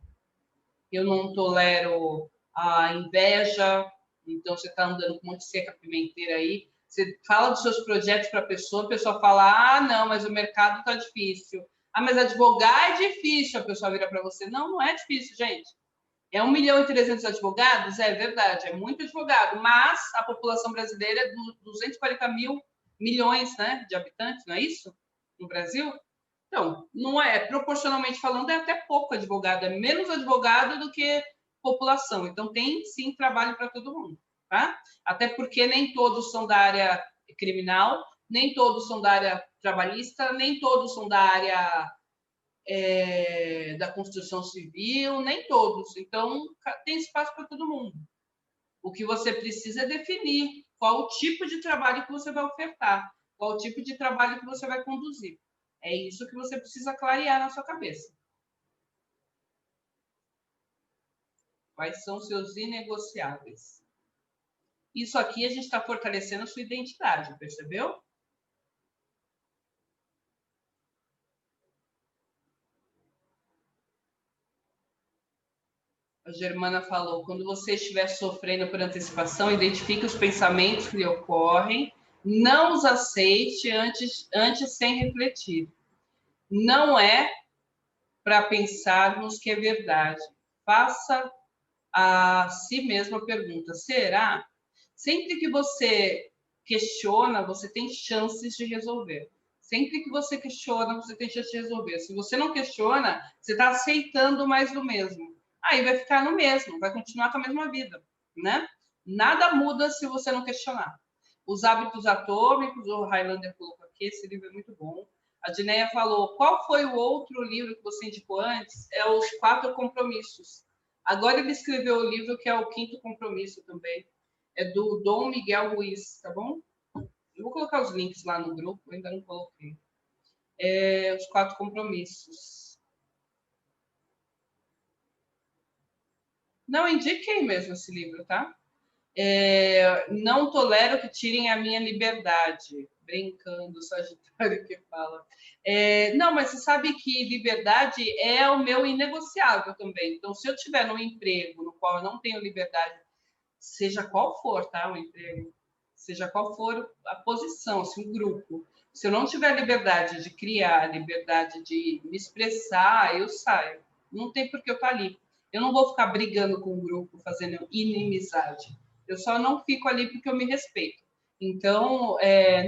Eu não tolero a inveja, então você está andando com um monte de seca pimenteira aí. Você fala dos seus projetos para a pessoa fala, ah, não, mas o mercado está difícil. Ah, mas advogar é difícil, a pessoa vira para você. Não, não é difícil, gente. É 1.300.000 advogados? É verdade, é muito advogado, mas a população brasileira é 240 milhões, né, de habitantes, não é isso? No Brasil? Então, não é, proporcionalmente falando, é até pouco advogado, é menos advogado do que população. Então, tem sim trabalho para todo mundo, tá? Até porque nem todos são da área criminal, nem todos são da área trabalhista, nem todos são da área da construção civil, nem todos. Então, tem espaço para todo mundo. O que você precisa é definir qual o tipo de trabalho que você vai ofertar, qual o tipo de trabalho que você vai conduzir. É isso que você precisa clarear na sua cabeça. Quais são seus inegociáveis? Isso aqui a gente está fortalecendo a sua identidade, percebeu? A Germana falou, quando você estiver sofrendo por antecipação, identifique os pensamentos que lhe ocorrem, não os aceite antes sem refletir. Não é para pensarmos que é verdade. Faça a si mesmo a pergunta, será? Sempre que você questiona, você tem chances de resolver. Sempre que você questiona, você tem chance de resolver. Se você não questiona, você está aceitando mais do mesmo. Aí vai ficar no mesmo, vai continuar com a mesma vida, né? Nada muda se você não questionar. Os Hábitos Atômicos, o Highlander colocou aqui, esse livro é muito bom. A Dineia falou, qual foi o outro livro que você indicou antes? É Os 4 Compromissos. Agora ele escreveu o livro que é o 5º Compromisso também. É do Dom Miguel Ruiz, tá bom? Eu vou colocar os links lá no grupo, ainda não coloquei. Os 4 Compromissos. Não, indiquei mesmo esse livro, tá? Não tolero que tirem a minha liberdade. Brincando, Sagitário que fala. Não, mas você sabe que liberdade é o meu inegociável também. Então, se eu tiver num emprego no qual eu não tenho liberdade, seja qual for, tá, o emprego, seja qual for a posição, assim, o grupo, se eu não tiver liberdade de criar, liberdade de me expressar, eu saio. Não tem por que eu estar ali. Eu não vou ficar brigando com o grupo, fazendo inimizade. Eu só não fico ali porque eu me respeito. Então,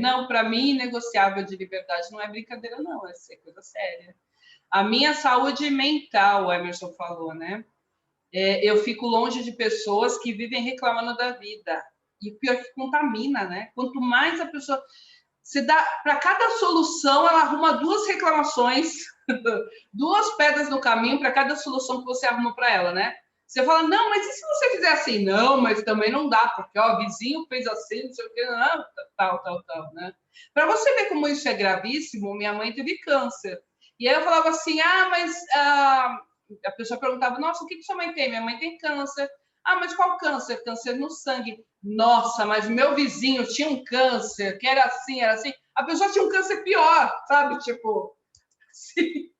não, para mim, negociável de liberdade não é brincadeira, não, é coisa séria. A minha saúde mental, o Emerson falou, né? Eu fico longe de pessoas que vivem reclamando da vida. E o pior é que contamina, né? Quanto mais a pessoa. Você dá. Para cada solução, ela arruma 2 reclamações, 2 pedras no caminho para cada solução que você arruma para ela, né? Você fala, não, mas e se você fizer assim? Não, mas também não dá, porque ó, o vizinho fez assim, não sei o quê, não, tal, né? Para você ver como isso é gravíssimo, minha mãe teve câncer. E aí eu falava assim, mas a pessoa perguntava, nossa, o que sua mãe tem? Minha mãe tem câncer. Ah, mas qual câncer? Câncer no sangue. Nossa, mas meu vizinho tinha um câncer, que era assim, era assim. A pessoa tinha um câncer pior, sabe? Tipo, assim,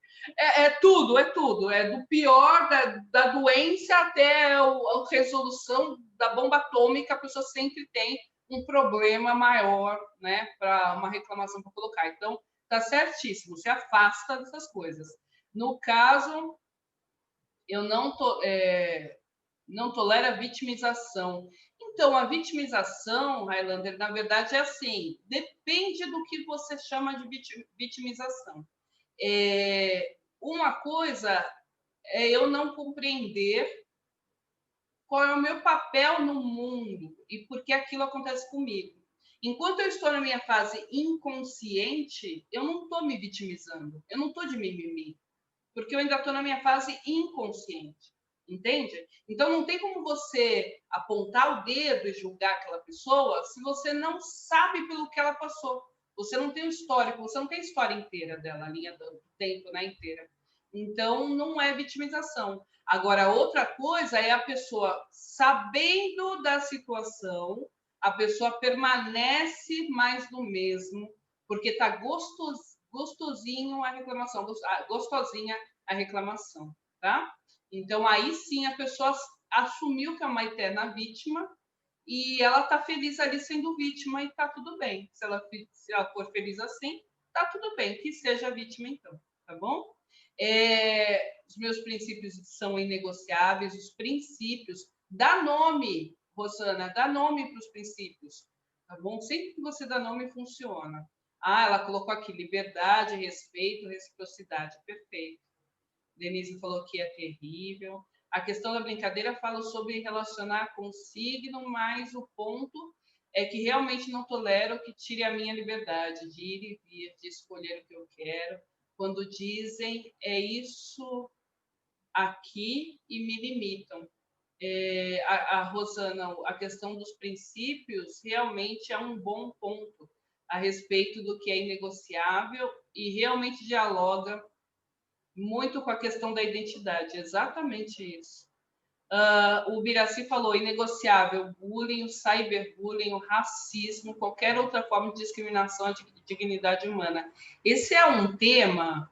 tudo, é tudo. É do pior da doença até a resolução da bomba atômica, a pessoa sempre tem um problema maior, né? Para uma reclamação para colocar. Então, tá certíssimo, se afasta dessas coisas. No caso, eu não tolero a vitimização. Então, a vitimização, Highlander, na verdade é assim, depende do que você chama de vitimização. Uma coisa é eu não compreender qual é o meu papel no mundo e por que aquilo acontece comigo. Enquanto eu estou na minha fase inconsciente, eu não estou me vitimizando, eu não estou de mimimi, porque eu ainda estou na minha fase inconsciente, entende? Então não tem como você apontar o dedo e julgar aquela pessoa se você não sabe pelo que ela passou. Você não tem o histórico, você não tem a história inteira dela, a linha do tempo, né, inteira. Então não é vitimização. Agora, outra coisa é a pessoa sabendo da situação, a pessoa permanece mais do mesmo, porque está gostosinho a reclamação, gostosinha a reclamação, tá? Então, aí sim a pessoa assumiu que é uma eterna vítima e ela está feliz ali sendo vítima e está tudo bem. Se ela for feliz assim, está tudo bem, que seja vítima então, tá bom? Os meus princípios são inegociáveis, os princípios, dá nome, Rosana, dá nome para os princípios, tá bom? Sempre que você dá nome, funciona. Ah, ela colocou aqui liberdade, respeito, reciprocidade, perfeito. Denise falou que é terrível. A questão da brincadeira fala sobre relacionar com o signo, mas o ponto é que realmente não tolero que tire a minha liberdade de ir e vir, de escolher o que eu quero. Quando dizem é isso aqui e me limitam. A Rosana, a questão dos princípios realmente é um bom ponto a respeito do que é inegociável e realmente dialoga muito com a questão da identidade, exatamente isso. O Biraci falou, inegociável, bullying, o cyberbullying, o racismo, qualquer outra forma de discriminação à dignidade humana. Esse é um tema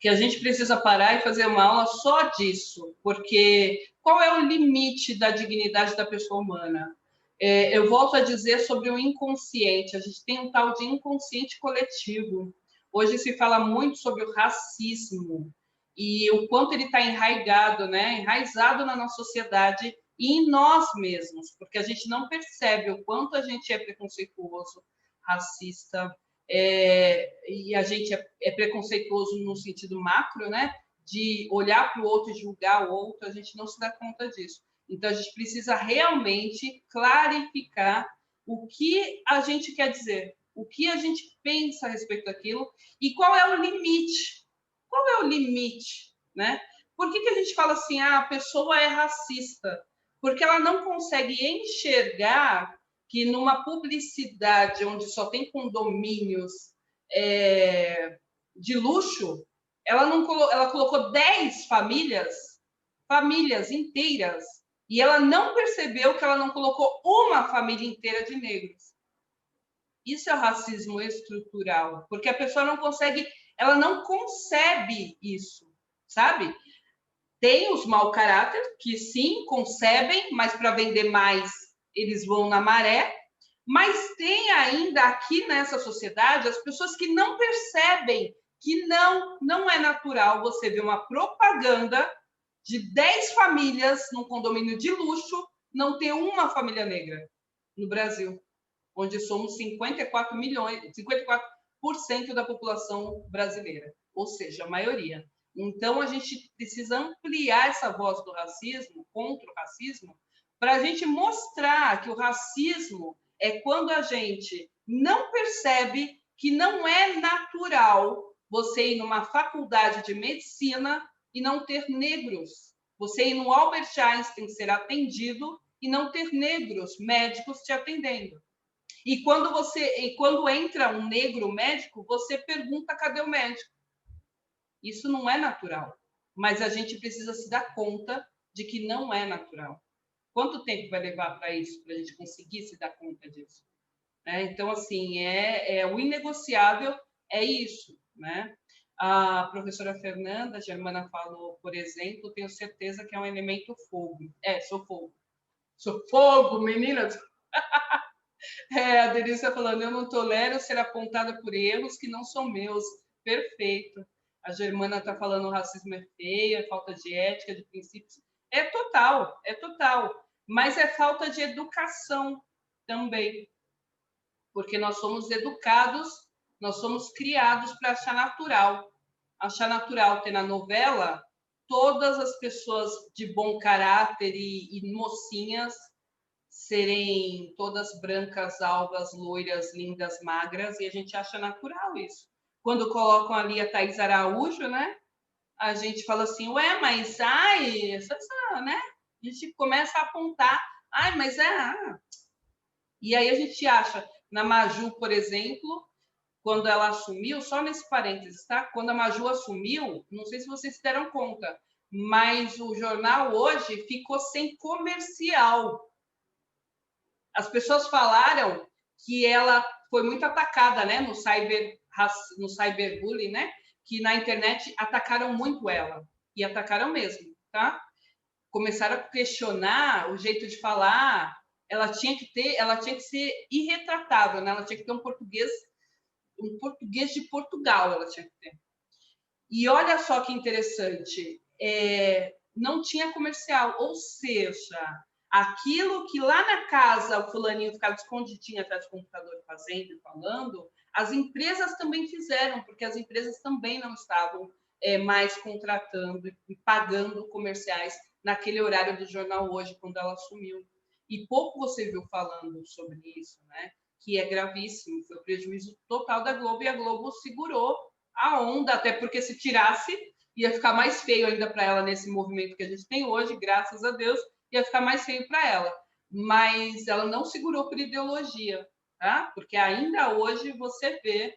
que a gente precisa parar e fazer uma aula só disso, porque qual é o limite da dignidade da pessoa humana? Eu volto a dizer sobre o inconsciente, a gente tem um tal de inconsciente coletivo. Hoje se fala muito sobre o racismo e o quanto ele está enraizado, né? Enraizado na nossa sociedade e em nós mesmos, porque a gente não percebe o quanto a gente é preconceituoso, racista, e a gente é preconceituoso no sentido macro, né? De olhar para o outro e julgar o outro, a gente não se dá conta disso. Então, a gente precisa realmente clarificar o que a gente quer dizer, o que a gente pensa a respeito daquilo e qual é o limite. Qual é o limite, né? Por que a gente fala assim, a pessoa é racista? Porque ela não consegue enxergar que numa publicidade onde só tem condomínios de luxo, ela colocou 10 famílias inteiras, e ela não percebeu que ela não colocou uma família inteira de negros. Isso é o racismo estrutural, porque a pessoa não consegue, ela não concebe isso, sabe? Tem os mau caráter, que sim, concebem, mas para vender mais, eles vão na maré. Mas tem ainda aqui nessa sociedade as pessoas que não percebem que não é natural você ver uma propaganda de 10 famílias num condomínio de luxo, não ter uma família negra no Brasil, onde somos 54 milhões, 54% da população brasileira, ou seja, a maioria. Então, a gente precisa ampliar essa voz do racismo, contra o racismo, para a gente mostrar que o racismo é quando a gente não percebe que não é natural você ir numa faculdade de medicina e não ter negros. Você ir no Albert Einstein ser atendido e não ter negros médicos te atendendo. E quando entra um negro médico, você pergunta cadê o médico? Isso não é natural, mas a gente precisa se dar conta de que não é natural. Quanto tempo vai levar para isso, para a gente conseguir se dar conta disso? Então, assim, o inegociável é isso, né? A professora Fernanda Germana falou, por exemplo, tenho certeza que é um elemento fogo. Sou fogo. Sou fogo, meninas! A Denise está falando, eu não tolero ser apontada por erros que não são meus. Perfeito. A Germana está falando o racismo é feio, é falta de ética, de princípios. É total, é total. Mas é falta de educação também. Porque nós somos educados, nós somos criados para achar natural. Achar natural ter na novela todas as pessoas de bom caráter e mocinhas serem todas brancas, alvas, loiras, lindas, magras, e a gente acha natural isso. Quando colocam ali a Thaís Araújo, né? A gente fala assim, ué, mas né? A gente começa a apontar, mas E aí a gente acha, na Maju, por exemplo, quando ela assumiu, só nesse parênteses, tá? Quando a Maju assumiu, não sei se vocês se deram conta, mas o jornal hoje ficou sem comercial. As pessoas falaram que ela foi muito atacada, né, no cyberbullying, né, que na internet atacaram muito ela, e atacaram mesmo, tá? Começaram a questionar o jeito de falar, ela tinha que ser irretratável, né? Ela tinha que ter um português de Portugal, ela tinha que ter. E olha só que interessante, não tinha comercial, ou seja, aquilo que lá na casa o fulaninho ficava escondidinho atrás do computador fazendo e falando, as empresas também fizeram, porque as empresas também não estavam mais contratando e pagando comerciais naquele horário do Jornal Hoje, quando ela assumiu. E pouco você viu falando sobre isso, né? Que é gravíssimo, foi o prejuízo total da Globo, e a Globo segurou a onda, até porque se tirasse, ia ficar mais feio ainda para ela nesse movimento que a gente tem hoje, graças a Deus, ia ficar mais feio para ela. Mas ela não segurou por ideologia, tá? Porque ainda hoje você vê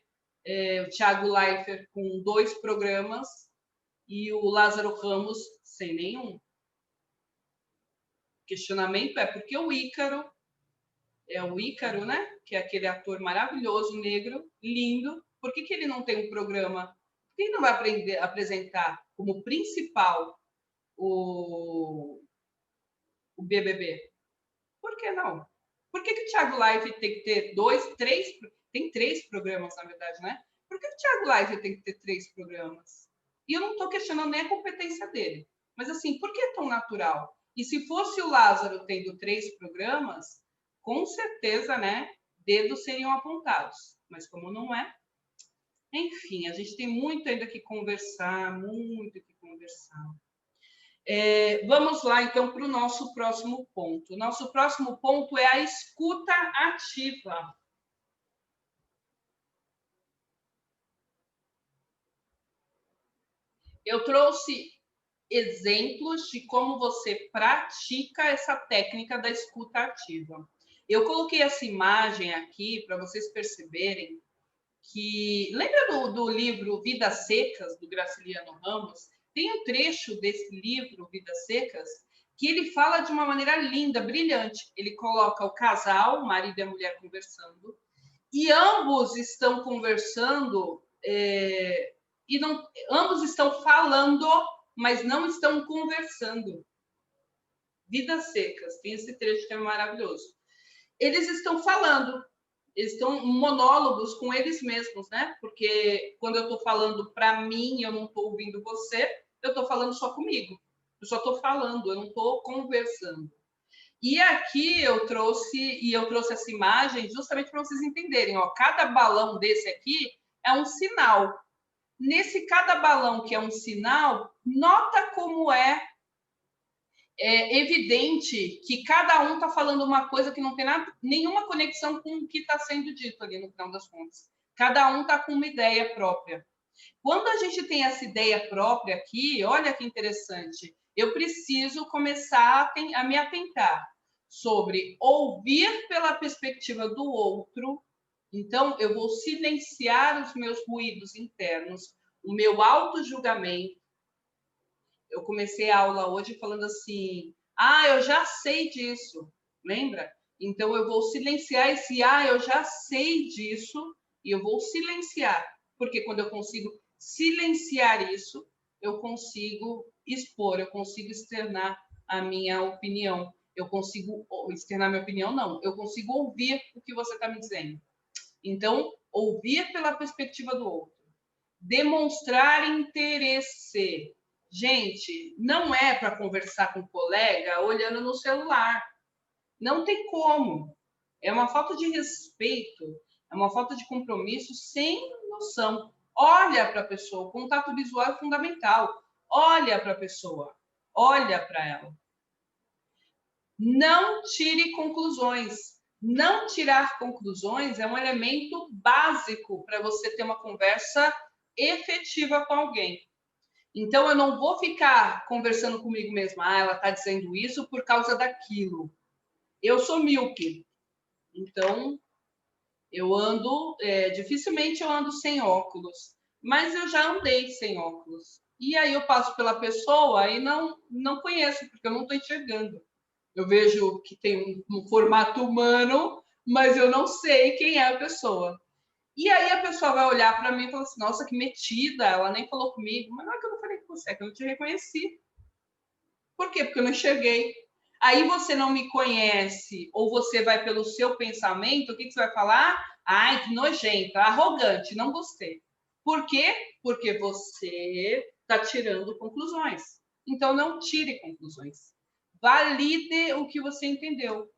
o Thiago Leifert com 2 programas e o Lázaro Ramos sem nenhum. O questionamento é porque o Ícaro, né? Que é aquele ator maravilhoso, negro, lindo, por que ele não tem um programa? Por que ele não vai apresentar como principal o BBB? Por que não? Por que o Thiago Life tem que ter 2, 3... Tem 3 programas, na verdade, né? Por que o Thiago Life tem que ter 3 programas? E eu não estou questionando nem a competência dele. Mas, assim, por que é tão natural? E se fosse o Lázaro tendo 3 programas, com certeza, né, dedos seriam apontados. Mas como não é, enfim, a gente tem muito ainda que conversar, muito que conversar. Vamos lá, então, para o nosso próximo ponto. O nosso próximo ponto é a escuta ativa. Eu trouxe exemplos de como você pratica essa técnica da escuta ativa. Eu coloquei essa imagem aqui para vocês perceberem que... Lembra do livro Vidas Secas, do Graciliano Ramos? Tem um trecho desse livro, Vidas Secas, que ele fala de uma maneira linda, brilhante. Ele coloca o casal, o marido e a mulher, conversando, e ambos estão conversando, e não, ambos estão falando, mas não estão conversando. Vidas Secas, tem esse trecho que é maravilhoso. Eles estão falando, eles estão monólogos com eles mesmos, né? Porque quando eu estou falando para mim, eu não estou ouvindo você, eu estou falando só comigo. Eu só estou falando, eu não estou conversando. E aqui eu trouxe essa imagem justamente para vocês entenderem. Ó, cada balão desse aqui é um sinal. Nesse cada balão que é um sinal, nota como é evidente que cada um está falando uma coisa que não tem nenhuma conexão com o que está sendo dito ali no final das contas. Cada um está com uma ideia própria. Quando a gente tem essa ideia própria aqui, olha que interessante, eu preciso começar a me atentar sobre ouvir pela perspectiva do outro. Então, eu vou silenciar os meus ruídos internos, o meu auto-julgamento. Eu comecei a aula hoje falando assim, eu já sei disso, lembra? Então, eu vou silenciar esse, eu já sei disso, e eu vou silenciar, porque quando eu consigo silenciar isso, eu consigo expor, eu consigo externar a minha opinião. Eu consigo externar minha opinião, não. Eu consigo ouvir o que você está me dizendo. Então, ouvir pela perspectiva do outro. Demonstrar interesse. Gente, não é para conversar com um colega olhando no celular. Não tem como. É uma falta de respeito, é uma falta de compromisso sem noção. Olha para a pessoa, o contato visual é fundamental. Olha para a pessoa, olha para ela. Não tire conclusões. Não tirar conclusões é um elemento básico para você ter uma conversa efetiva com alguém. Então, eu não vou ficar conversando comigo mesma. Ela está dizendo isso por causa daquilo. Eu sou míope. Então, eu ando... dificilmente eu ando sem óculos. Mas eu já andei sem óculos. E aí eu passo pela pessoa e não conheço, porque eu não estou enxergando. Eu vejo que tem um formato humano, mas eu não sei quem é a pessoa. E aí a pessoa vai olhar para mim e falar assim, nossa, que metida, ela nem falou comigo. Mas não é que eu não falei com você, é que eu não te reconheci. Por quê? Porque eu não enxerguei. Aí você não me conhece ou você vai pelo seu pensamento, o que você vai falar? Ai, que nojenta, arrogante, não gostei. Por quê? Porque você está tirando conclusões. Então, não tire conclusões. Valide o que você entendeu.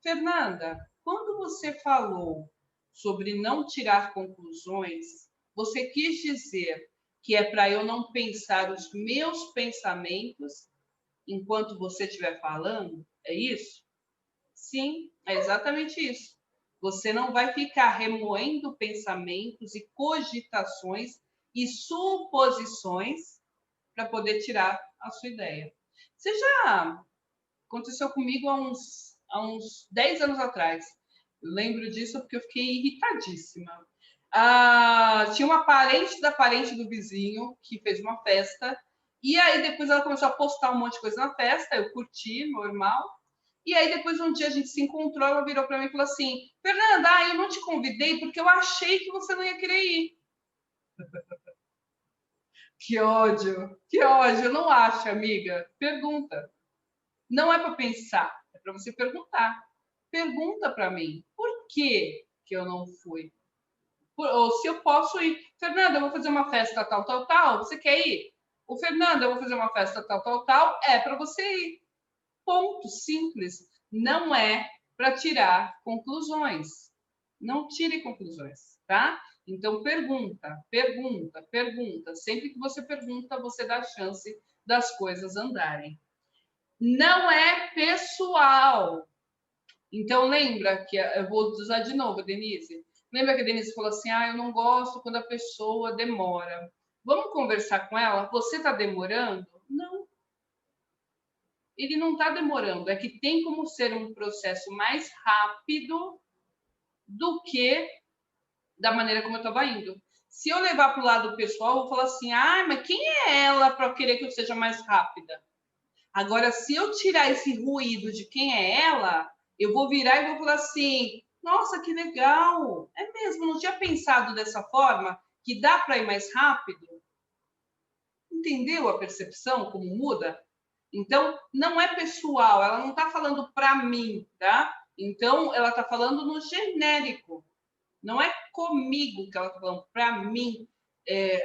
Fernanda, quando você falou sobre não tirar conclusões, você quis dizer que é para eu não pensar os meus pensamentos enquanto você estiver falando? É isso? Sim, é exatamente isso. Você não vai ficar remoendo pensamentos e cogitações e suposições para poder tirar a sua ideia. Você já aconteceu comigo há uns 10 anos atrás. Eu lembro disso porque eu fiquei irritadíssima. Tinha uma parente da parente do vizinho que fez uma festa. E aí depois ela começou a postar um monte de coisa na festa. Eu curti, normal. E aí depois um dia a gente se encontrou, ela virou para mim e falou assim: Fernanda, eu não te convidei porque eu achei que você não ia querer ir. Que ódio, que ódio. Não acha, amiga? Pergunta. Não é para pensar, é para você perguntar. Pergunta para mim, por que eu não fui? Ou se eu posso ir. Fernanda, eu vou fazer uma festa tal, tal, tal. Você quer ir? O Fernanda, eu vou fazer uma festa tal, tal, tal. É para você ir. Ponto simples. Não é para tirar conclusões. Não tire conclusões, tá? Então pergunta, pergunta, pergunta. Sempre que você pergunta, você dá chance das coisas andarem. Não é pessoal. Então, lembra que eu vou usar de novo, Denise. Lembra que a Denise falou assim: eu não gosto quando a pessoa demora. Vamos conversar com ela? Você está demorando? Não. Ele não está demorando. É que tem como ser um processo mais rápido do que da maneira como eu estava indo. Se eu levar para o lado pessoal, eu vou falar assim: mas quem é ela para querer que eu seja mais rápida? Agora, se eu tirar esse ruído de quem é ela, eu vou virar e vou falar assim: nossa, que legal! É mesmo, não tinha pensado dessa forma, que dá para ir mais rápido? Entendeu a percepção, como muda? Então, não é pessoal, ela não está falando para mim, tá? Então, ela está falando no genérico. Não é comigo que ela está falando, para mim.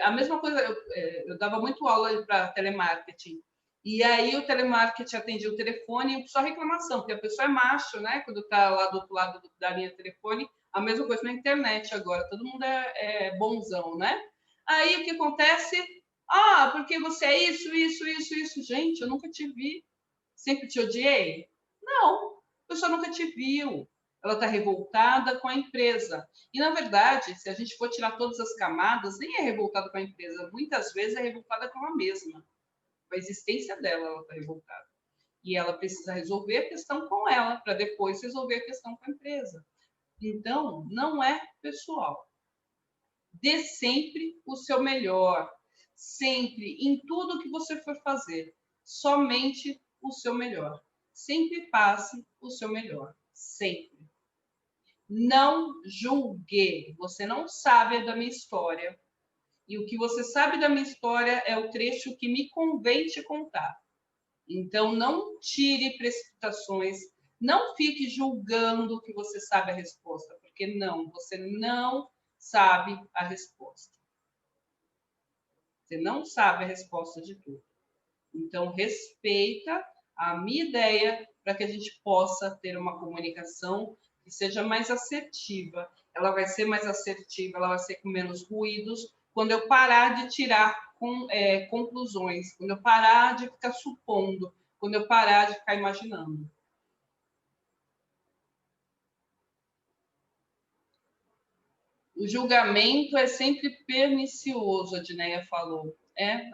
A mesma coisa, eu dava muito aula para telemarketing. E aí o telemarketing atendia o telefone só reclamação, porque a pessoa é macho, né? Quando está lá do outro lado da linha telefone, a mesma coisa na internet agora, todo mundo é bonzão, né? Aí o que acontece? Porque você é isso, isso, isso, isso. Gente, eu nunca te vi. Sempre te odiei? Não, a pessoa nunca te viu. Ela está revoltada com a empresa. E, na verdade, se a gente for tirar todas as camadas, nem é revoltada com a empresa. Muitas vezes é revoltada com ela mesma. Com a existência dela, ela está revoltada. E ela precisa resolver a questão com ela, para depois resolver a questão com a empresa. Então, não é pessoal. Dê sempre o seu melhor. Sempre, em tudo que você for fazer. Somente o seu melhor. Sempre passe o seu melhor. Sempre. Não julgue. Você não sabe da minha história. E o que você sabe da minha história é o trecho que me convém te contar. Então, não tire precipitações. Não fique julgando que você sabe a resposta, porque não, você não sabe a resposta. Você não sabe a resposta de tudo. Então, respeita a minha ideia para que a gente possa ter uma comunicação que seja mais assertiva. Ela vai ser mais assertiva, ela vai ser com menos ruídos quando eu parar de tirar conclusões, quando eu parar de ficar supondo, quando eu parar de ficar imaginando. O julgamento é sempre pernicioso, a Dineia falou.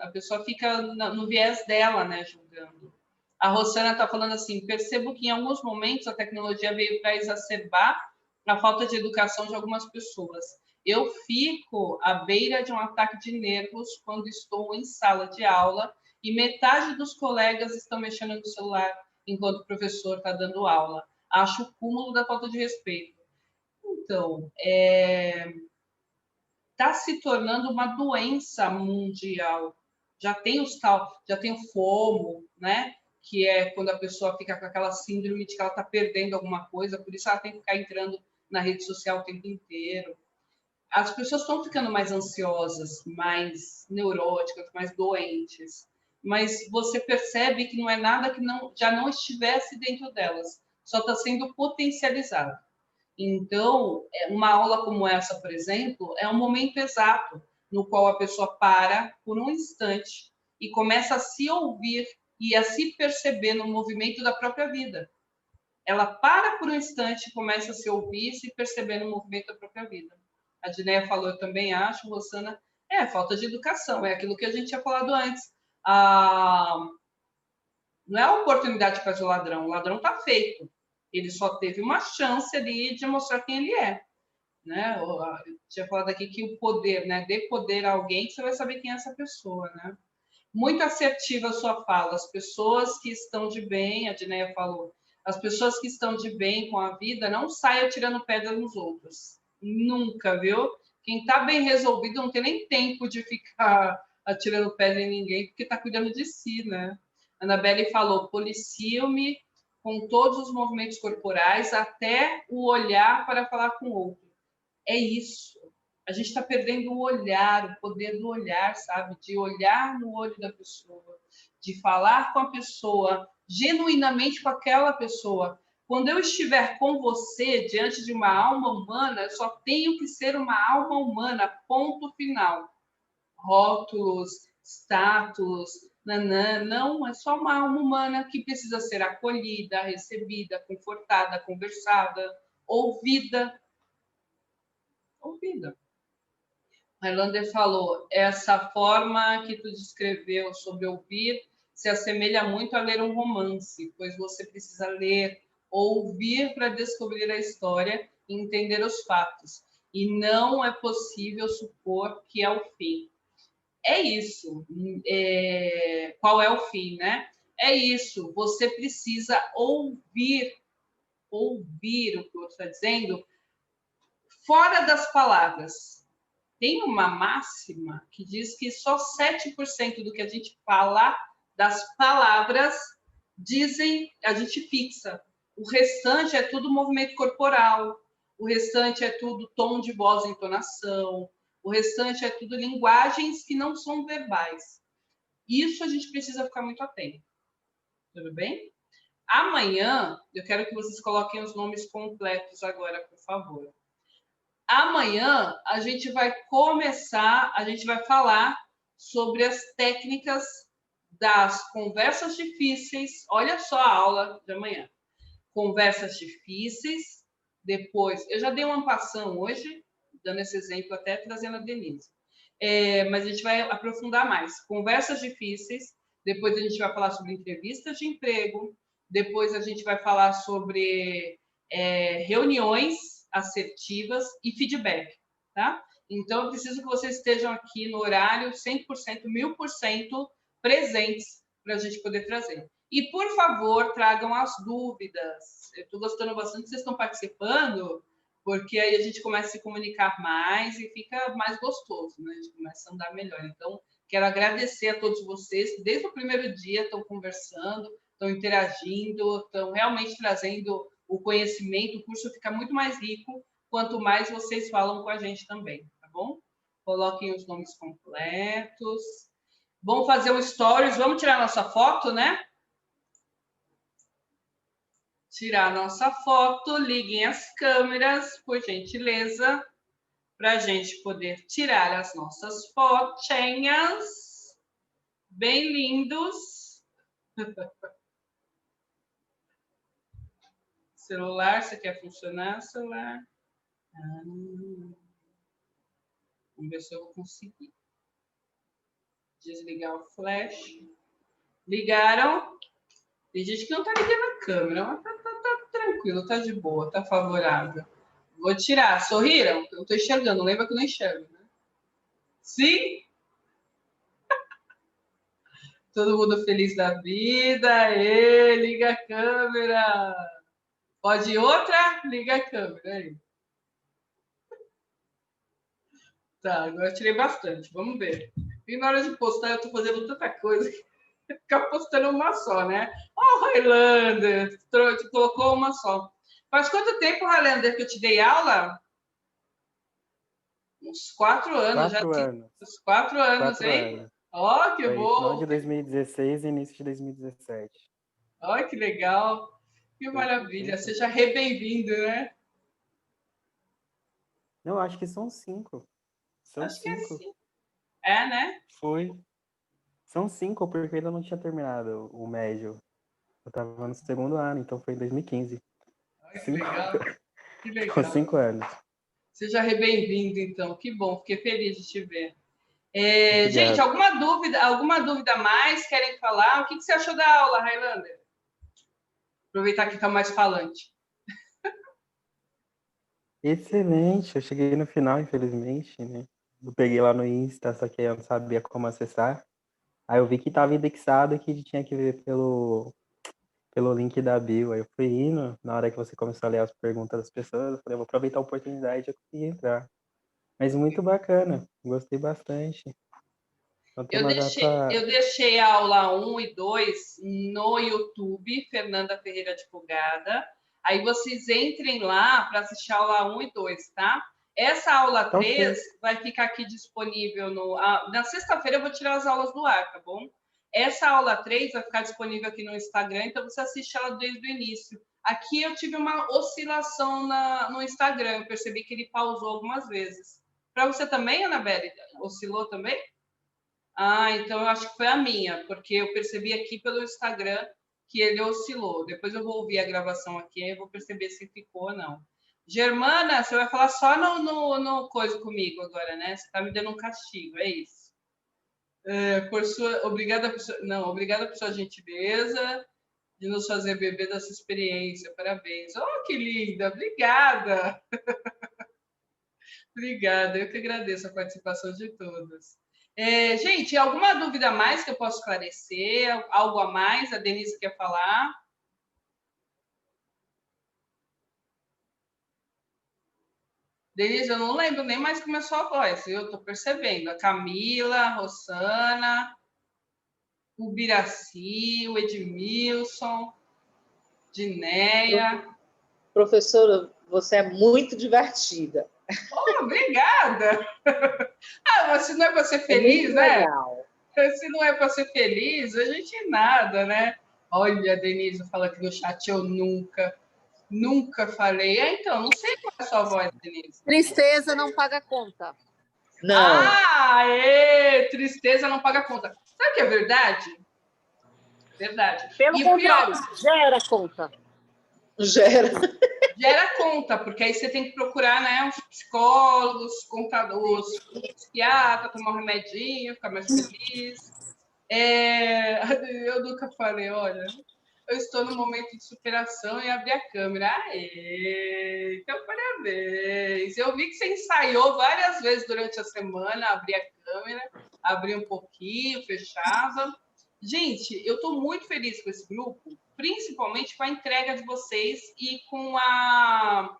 A pessoa fica no viés dela, né, julgando. A Rosana está falando assim: percebo que em alguns momentos a tecnologia veio para exacerbar a falta de educação de algumas pessoas. Eu fico à beira de um ataque de nervos quando estou em sala de aula e metade dos colegas estão mexendo no celular enquanto o professor está dando aula. Acho o cúmulo da falta de respeito. Então, está se tornando uma doença mundial. Já tem o FOMO, né? que é quando a pessoa fica com aquela síndrome de que ela está perdendo alguma coisa, por isso ela tem que ficar entrando na rede social o tempo inteiro. As pessoas estão ficando mais ansiosas, mais neuróticas, mais doentes, mas você percebe que não é nada que já não estivesse dentro delas, só está sendo potencializado. Então, uma aula como essa, por exemplo, é um momento exato no qual a pessoa para por um instante e começa a se ouvir e a se perceber no movimento da própria vida. Ela para por um instante e começa a se ouvir e se perceber no movimento da própria vida. A Dinéia falou, eu também acho, Rosana, falta de educação, é aquilo que a gente tinha falado antes. Não é a oportunidade que faz o ladrão está feito. Ele só teve uma chance ali de mostrar quem ele é. Né? Eu tinha falado aqui que o poder, né? Dê poder a alguém que você vai saber quem é essa pessoa, né? Muito assertiva a sua fala. As pessoas que estão de bem, a Dinéia falou, as pessoas que estão de bem com a vida não saiam tirando pedra nos outros. Nunca, viu? Quem está bem resolvido não tem nem tempo de ficar atirando pedra em ninguém, porque está cuidando de si, né? A Anabelle falou, policio-me com todos os movimentos corporais, até o olhar para falar com o outro. É isso. A gente está perdendo o olhar, o poder do olhar, sabe? De olhar no olho da pessoa, de falar com a pessoa, genuinamente com aquela pessoa. Quando eu estiver com você, diante de uma alma humana, eu só tenho que ser uma alma humana, ponto final. Rótulos, status, nanã, não, é só uma alma humana que precisa ser acolhida, recebida, confortada, conversada, ouvida. Ouvida. Highlander falou, essa forma que tu descreveu sobre ouvir se assemelha muito a ler um romance, pois você precisa ler, ouvir para descobrir a história e entender os fatos. E não é possível supor que é o fim. É isso. Qual é o fim, né? É isso. Você precisa ouvir o que o outro está dizendo, fora das palavras. Tem uma máxima que diz que só 7% do que a gente fala das palavras a gente fixa. O restante é tudo movimento corporal, o restante é tudo tom de voz e entonação, o restante é tudo linguagens que não são verbais. Isso a gente precisa ficar muito atento. Tudo bem? Amanhã, eu quero que vocês coloquem os nomes completos agora, por favor. Amanhã a gente vai falar sobre as técnicas das conversas difíceis. Olha só a aula de amanhã. Conversas difíceis, depois, eu já dei uma passão hoje, dando esse exemplo até trazendo a Denise. Mas a gente vai aprofundar mais. Conversas difíceis, depois a gente vai falar sobre entrevistas de emprego, depois a gente vai falar sobre reuniões assertivas e feedback, tá? Então, eu preciso que vocês estejam aqui no horário 100%, 1000% presentes para a gente poder trazer. E, por favor, tragam as dúvidas. Eu estou gostando bastante que vocês estão participando, porque aí a gente começa a se comunicar mais e fica mais gostoso, né? A gente começa a andar melhor. Então, quero agradecer a todos vocês que, desde o primeiro dia, estão conversando, estão interagindo, estão realmente trazendo o conhecimento. O curso fica muito mais rico quanto mais vocês falam com a gente também, tá bom? Coloquem os nomes completos. Vamos fazer um stories, vamos tirar nossa foto, né? Tirar nossa foto, liguem as câmeras, por gentileza, para a gente poder tirar as nossas fotinhas. Bem lindos. Celular, você quer funcionar? Celular. Vamos ver se eu vou conseguir. Desligar o flash. Ligaram. Tem gente que não está ligando a câmera, mas tá tranquilo, tá de boa, tá favorável. Vou tirar. Sorriram? Eu não estou enxergando. Lembra que eu não enxergo, né? Sim? Todo mundo feliz da vida. Liga a câmera. Pode ir outra? Liga a câmera. Aí. Tá, agora tirei bastante. Vamos ver. E na hora de postar, eu estou fazendo tanta coisa. Ficar postando uma só, né? Ó, oh, Highlander, colocou uma só. Faz quanto tempo, Highlander, que eu te dei aula? Uns 4 anos, já 4 anos. uns 4 anos, 4 hein? anos. Ó, oh, que Foi final bom! de 2016 e início de 2017. Ó, oh, que legal! Que Foi maravilha! bem tempo. Seja bem-vindo, né? Não, acho que são 5. São Acho que é 5. sim. É, né? Foi. São 5, porque ainda não tinha terminado o médio. Eu tava no segundo ano, então foi em 2015. Ai, que 5. legal! Que Então, legal! 5 anos. Seja bem-vindo, então. Que bom, fiquei feliz de te ver. Gente, Obrigado. alguma dúvida a mais? Querem falar? O que você achou da aula, Highlander? Aproveitar que está mais falante. Excelente. Eu cheguei no final, infelizmente, né? Eu peguei lá no Insta, só que eu não sabia como acessar. Aí eu vi que estava indexado e que tinha que ver pelo link da bio. Aí eu fui indo, na hora que você começou a ler as perguntas das pessoas, eu falei, vou aproveitar a oportunidade de eu conseguir entrar. Mas muito bacana, gostei bastante. É um tema já pra... Eu deixei a aula 1 e 2 no YouTube, Fernanda Ferreira Advogada. Aí vocês entrem lá para assistir a aula 1 e 2, tá? Essa aula Tá 3 ok. vai ficar aqui disponível na sexta-feira eu vou tirar as aulas do ar, tá bom? Essa aula 3 vai ficar disponível aqui no Instagram, então você assiste ela desde o início. Aqui eu tive uma oscilação no Instagram, eu percebi que ele pausou algumas vezes. Para você também, Anabelle? Oscilou também? Ah, então eu acho que foi a minha, porque eu percebi aqui pelo Instagram que ele oscilou. Depois eu vou ouvir a gravação aqui, aí eu vou perceber se ficou ou não. Germana, você vai falar só no coisa comigo agora, né? Você está me dando um castigo, é isso. Obrigada por sua gentileza de nos fazer beber dessa experiência. Parabéns. Oh, que linda! Obrigada! Obrigada, eu que agradeço a participação de todos. Gente, alguma dúvida a mais que eu posso esclarecer? Algo a mais? A Denise quer falar? Denise, eu não lembro nem mais como é a sua voz, eu estou percebendo. A Camila, a Rosana, o Biraci, o Edmilson, Dinéia. Professora, você é muito divertida. Oh, obrigada! Ah, mas se não é para ser É feliz, muito né? legal. Se não é para ser feliz, a gente nada, né? Olha, a Denise fala que no chat eu nunca falei. Então, não sei qual é a sua voz, Denise. Tristeza não paga conta. Não. Tristeza não paga conta. Sabe o que é verdade? Verdade. Pelo contrário, gera conta. Gera conta, porque aí você tem que procurar, né, os psicólogos, contadores, psiquiatra, tomar um remedinho, ficar mais feliz. Eu nunca falei, olha, eu estou no momento de superação e abri a câmera. Aê! Então, parabéns! Eu vi que você ensaiou várias vezes durante a semana, abrir a câmera, abrir um pouquinho, fechava. Gente, eu estou muito feliz com esse grupo, principalmente com a entrega de vocês e com a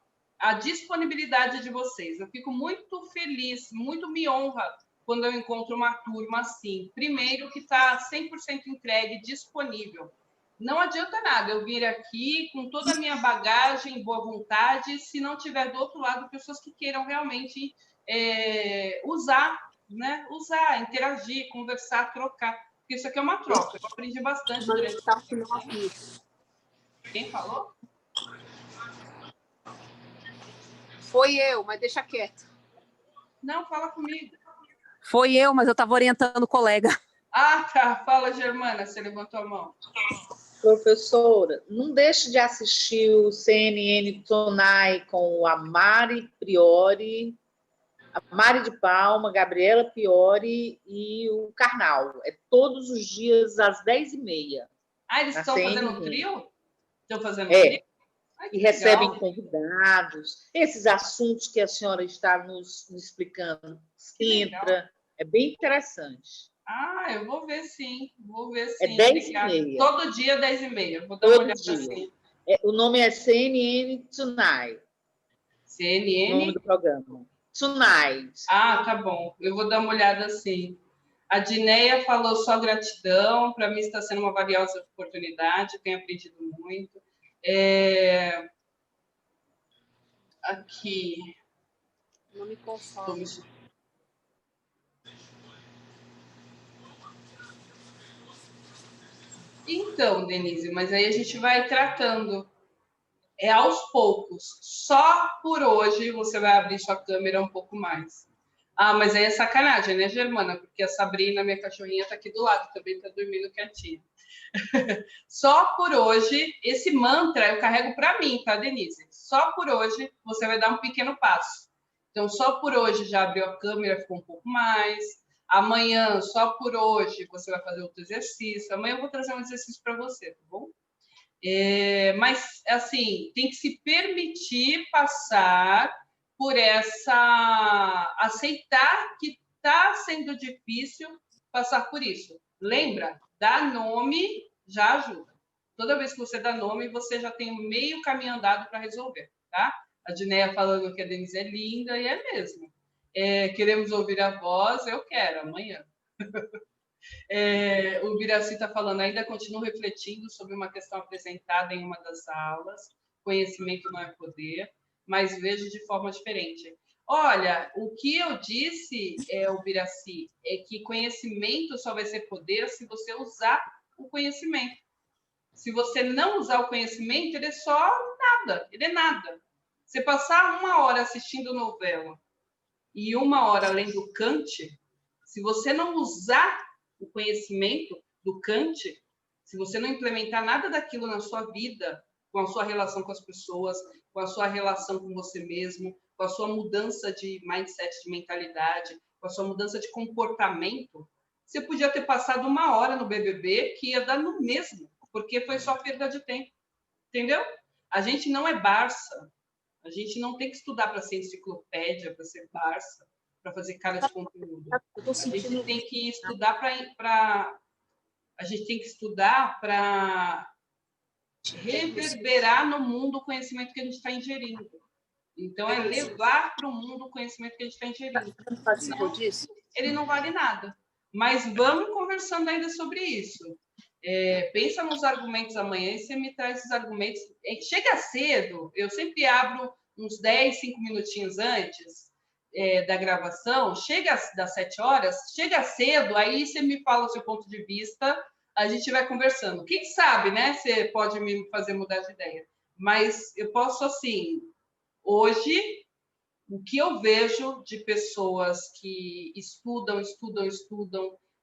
disponibilidade de vocês. Eu fico muito feliz, muito me honra quando eu encontro uma turma assim. Primeiro, que está 100% entregue, disponível. Não adianta nada eu vir aqui com toda a minha bagagem, boa vontade, se não tiver do outro lado pessoas que queiram realmente usar, né? Usar, interagir, conversar, trocar. Porque isso aqui é uma troca. Eu aprendi bastante durante esse tempo. Quem falou? Foi eu, mas deixa quieto. Não, fala comigo. Foi eu, mas eu estava orientando o colega. Ah, tá. Fala, Germana, você levantou a mão. Professora, não deixe de assistir o CNN Tonight com a Mari Priori, a Mari de Palma, Gabriela Priori e o Karnal. É todos os dias às 10h30. Ah, eles estão fazendo um trio? Estão fazendo um trio? Ai, e recebem convidados. Esses assuntos que a senhora está nos explicando, entra. É bem interessante. Ah, eu vou ver sim. Vou ver sim. É 10h30. Todo dia, 10h30. Vou dar uma olhada assim. O nome é CNN Tonight. CNN? O nome do programa. Tonight. Ah, tá bom. Eu vou dar uma olhada assim. A Dineia falou só gratidão. Para mim está sendo uma valiosa oportunidade. Tenho aprendido muito. Aqui. Não me conformo. Então, Denise, mas aí a gente vai tratando. É aos poucos. Só por hoje você vai abrir sua câmera um pouco mais. Ah, mas aí é sacanagem, né, Germana? Porque a Sabrina, minha cachorrinha, está aqui do lado, também está dormindo quietinha. Só por hoje, esse mantra eu carrego para mim, tá, Denise? Só por hoje você vai dar um pequeno passo. Então, só por hoje já abriu a câmera, ficou um pouco mais. Amanhã, só por hoje, você vai fazer outro exercício. Amanhã eu vou trazer um exercício para você, tá bom? Mas, assim, tem que se permitir passar por essa... Aceitar que está sendo difícil passar por isso. Lembra? Dar nome já ajuda. Toda vez que você dá nome, você já tem meio caminho andado para resolver, tá? A Dineia falando que a Denise é linda, e é mesmo. Queremos ouvir a voz, eu quero, amanhã. O Biraci está falando, ainda continuo refletindo sobre uma questão apresentada em uma das aulas, conhecimento não é poder, mas vejo de forma diferente. Olha, o que eu disse, o Biraci, é que conhecimento só vai ser poder se você usar o conhecimento. Se você não usar o conhecimento, ele é só nada, ele é nada. Você passar 1 hora assistindo novela e 1 hora lendo Kant, se você não usar o conhecimento do Kant, se você não implementar nada daquilo na sua vida, com a sua relação com as pessoas, com a sua relação com você mesmo, com a sua mudança de mindset, de mentalidade, com a sua mudança de comportamento, você podia ter passado 1 hora no BBB que ia dar no mesmo, porque foi só perda de tempo, entendeu? A gente não é Barça, a gente não tem que estudar para ser enciclopédia, para ser Barça, para fazer cara de conteúdo. A gente tem que estudar para a gente tem que estudar para reverberar no mundo o conhecimento que a gente está ingerindo. Então, é levar para o mundo o conhecimento que a gente está ingerindo. Senão, ele não vale nada. Mas vamos conversando ainda sobre isso. Pensa nos argumentos amanhã e você me traz esses argumentos. Chega cedo, eu sempre abro uns 10, 5 minutinhos antes da gravação, chega das 7 horas, chega cedo, aí você me fala o seu ponto de vista, a gente vai conversando. Quem sabe, né? Você pode me fazer mudar de ideia. Mas eu posso, assim, hoje, o que eu vejo de pessoas que estudam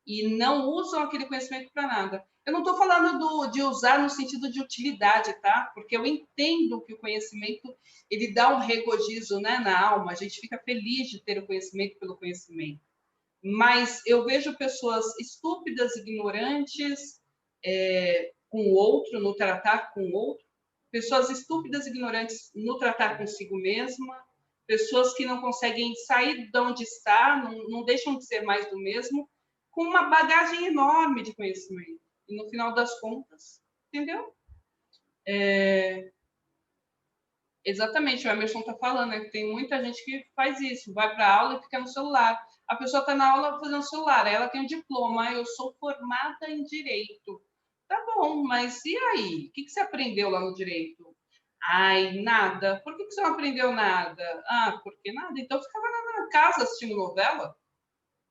e não usam aquele conhecimento para nada. Eu não estou falando de usar no sentido de utilidade, tá? Porque eu entendo que o conhecimento ele dá um regozijo, né, na alma. A gente fica feliz de ter o conhecimento pelo conhecimento. Mas eu vejo pessoas estúpidas, ignorantes com o outro, no tratar com o outro. Pessoas estúpidas, ignorantes no tratar consigo mesma. Pessoas que não conseguem sair de onde está, não deixam de ser mais do mesmo, com uma bagagem enorme de conhecimento. E no final das contas, entendeu? Exatamente, o Emerson está falando, né? Que tem muita gente que faz isso, vai para a aula e fica no celular. A pessoa está na aula fazendo celular, ela tem um diploma, eu sou formada em Direito. Tá bom, mas e aí? O que você aprendeu lá no Direito? Ai, nada. Por que você não aprendeu nada? Ah, porque nada. Então, eu ficava na casa assistindo novela,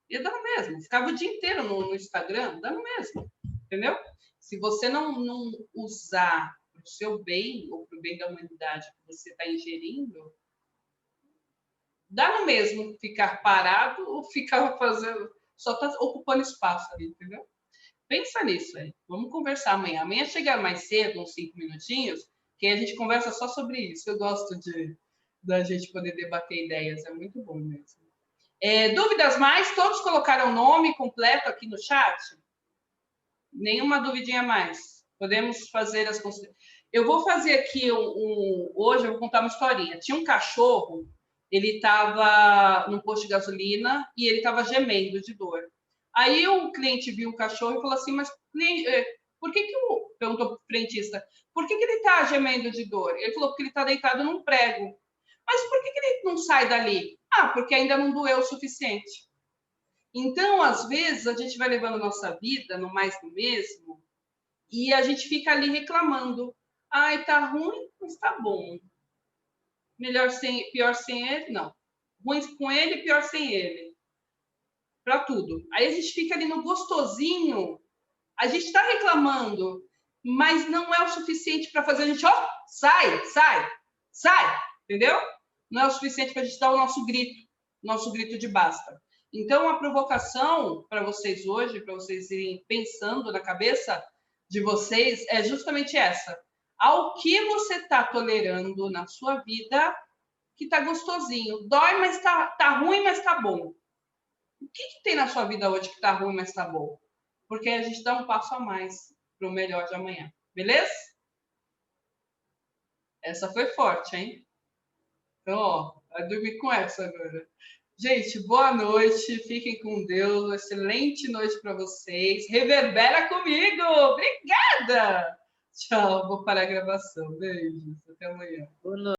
ia dando mesmo. Ficava o dia inteiro no Instagram, dando mesmo. Entendeu? Se você não usar para o seu bem ou para o bem da humanidade que você está ingerindo, dá no mesmo ficar parado ou ficar fazendo... Só está ocupando espaço ali, entendeu? Pensa nisso aí. Vamos conversar amanhã. Amanhã chegar mais cedo, uns 5 minutinhos, que a gente conversa só sobre isso. Eu gosto da gente poder debater ideias. É muito bom mesmo. Dúvidas mais? Todos colocaram o nome completo aqui no chat? Nenhuma duvidinha mais. Podemos fazer as considerações. Eu vou fazer aqui hoje, eu vou contar uma historinha. Tinha um cachorro, ele estava num posto de gasolina e ele estava gemendo de dor. Aí o cliente viu o cachorro e falou assim, mas por que perguntou para o frentista, por que ele está gemendo de dor? Ele falou, porque ele está deitado num prego. Mas por que ele não sai dali? Ah, porque ainda não doeu o suficiente. Então, às vezes, a gente vai levando a nossa vida no mais do mesmo e a gente fica ali reclamando. Ai, tá ruim, mas tá bom. Melhor sem, pior sem ele, não. Ruim com ele, pior sem ele. Para tudo. Aí a gente fica ali no gostosinho. A gente está reclamando, mas não é o suficiente para fazer a gente, ó, sai, sai, sai, entendeu? Não é o suficiente para a gente dar o nosso grito de basta. Então, a provocação para vocês hoje, para vocês irem pensando na cabeça de vocês, é justamente essa. Ao que você está tolerando na sua vida que está gostosinho. Dói, mas tá ruim, mas tá bom. O que tem na sua vida hoje que tá ruim, mas tá bom? Porque a gente dá um passo a mais para o melhor de amanhã. Beleza? Essa foi forte, hein? Então, ó, vai dormir com essa agora. Gente, boa noite. Fiquem com Deus. Excelente noite para vocês. Reverbera comigo. Obrigada. Tchau. Vou parar a gravação. Beijos. Até amanhã. Boa noite.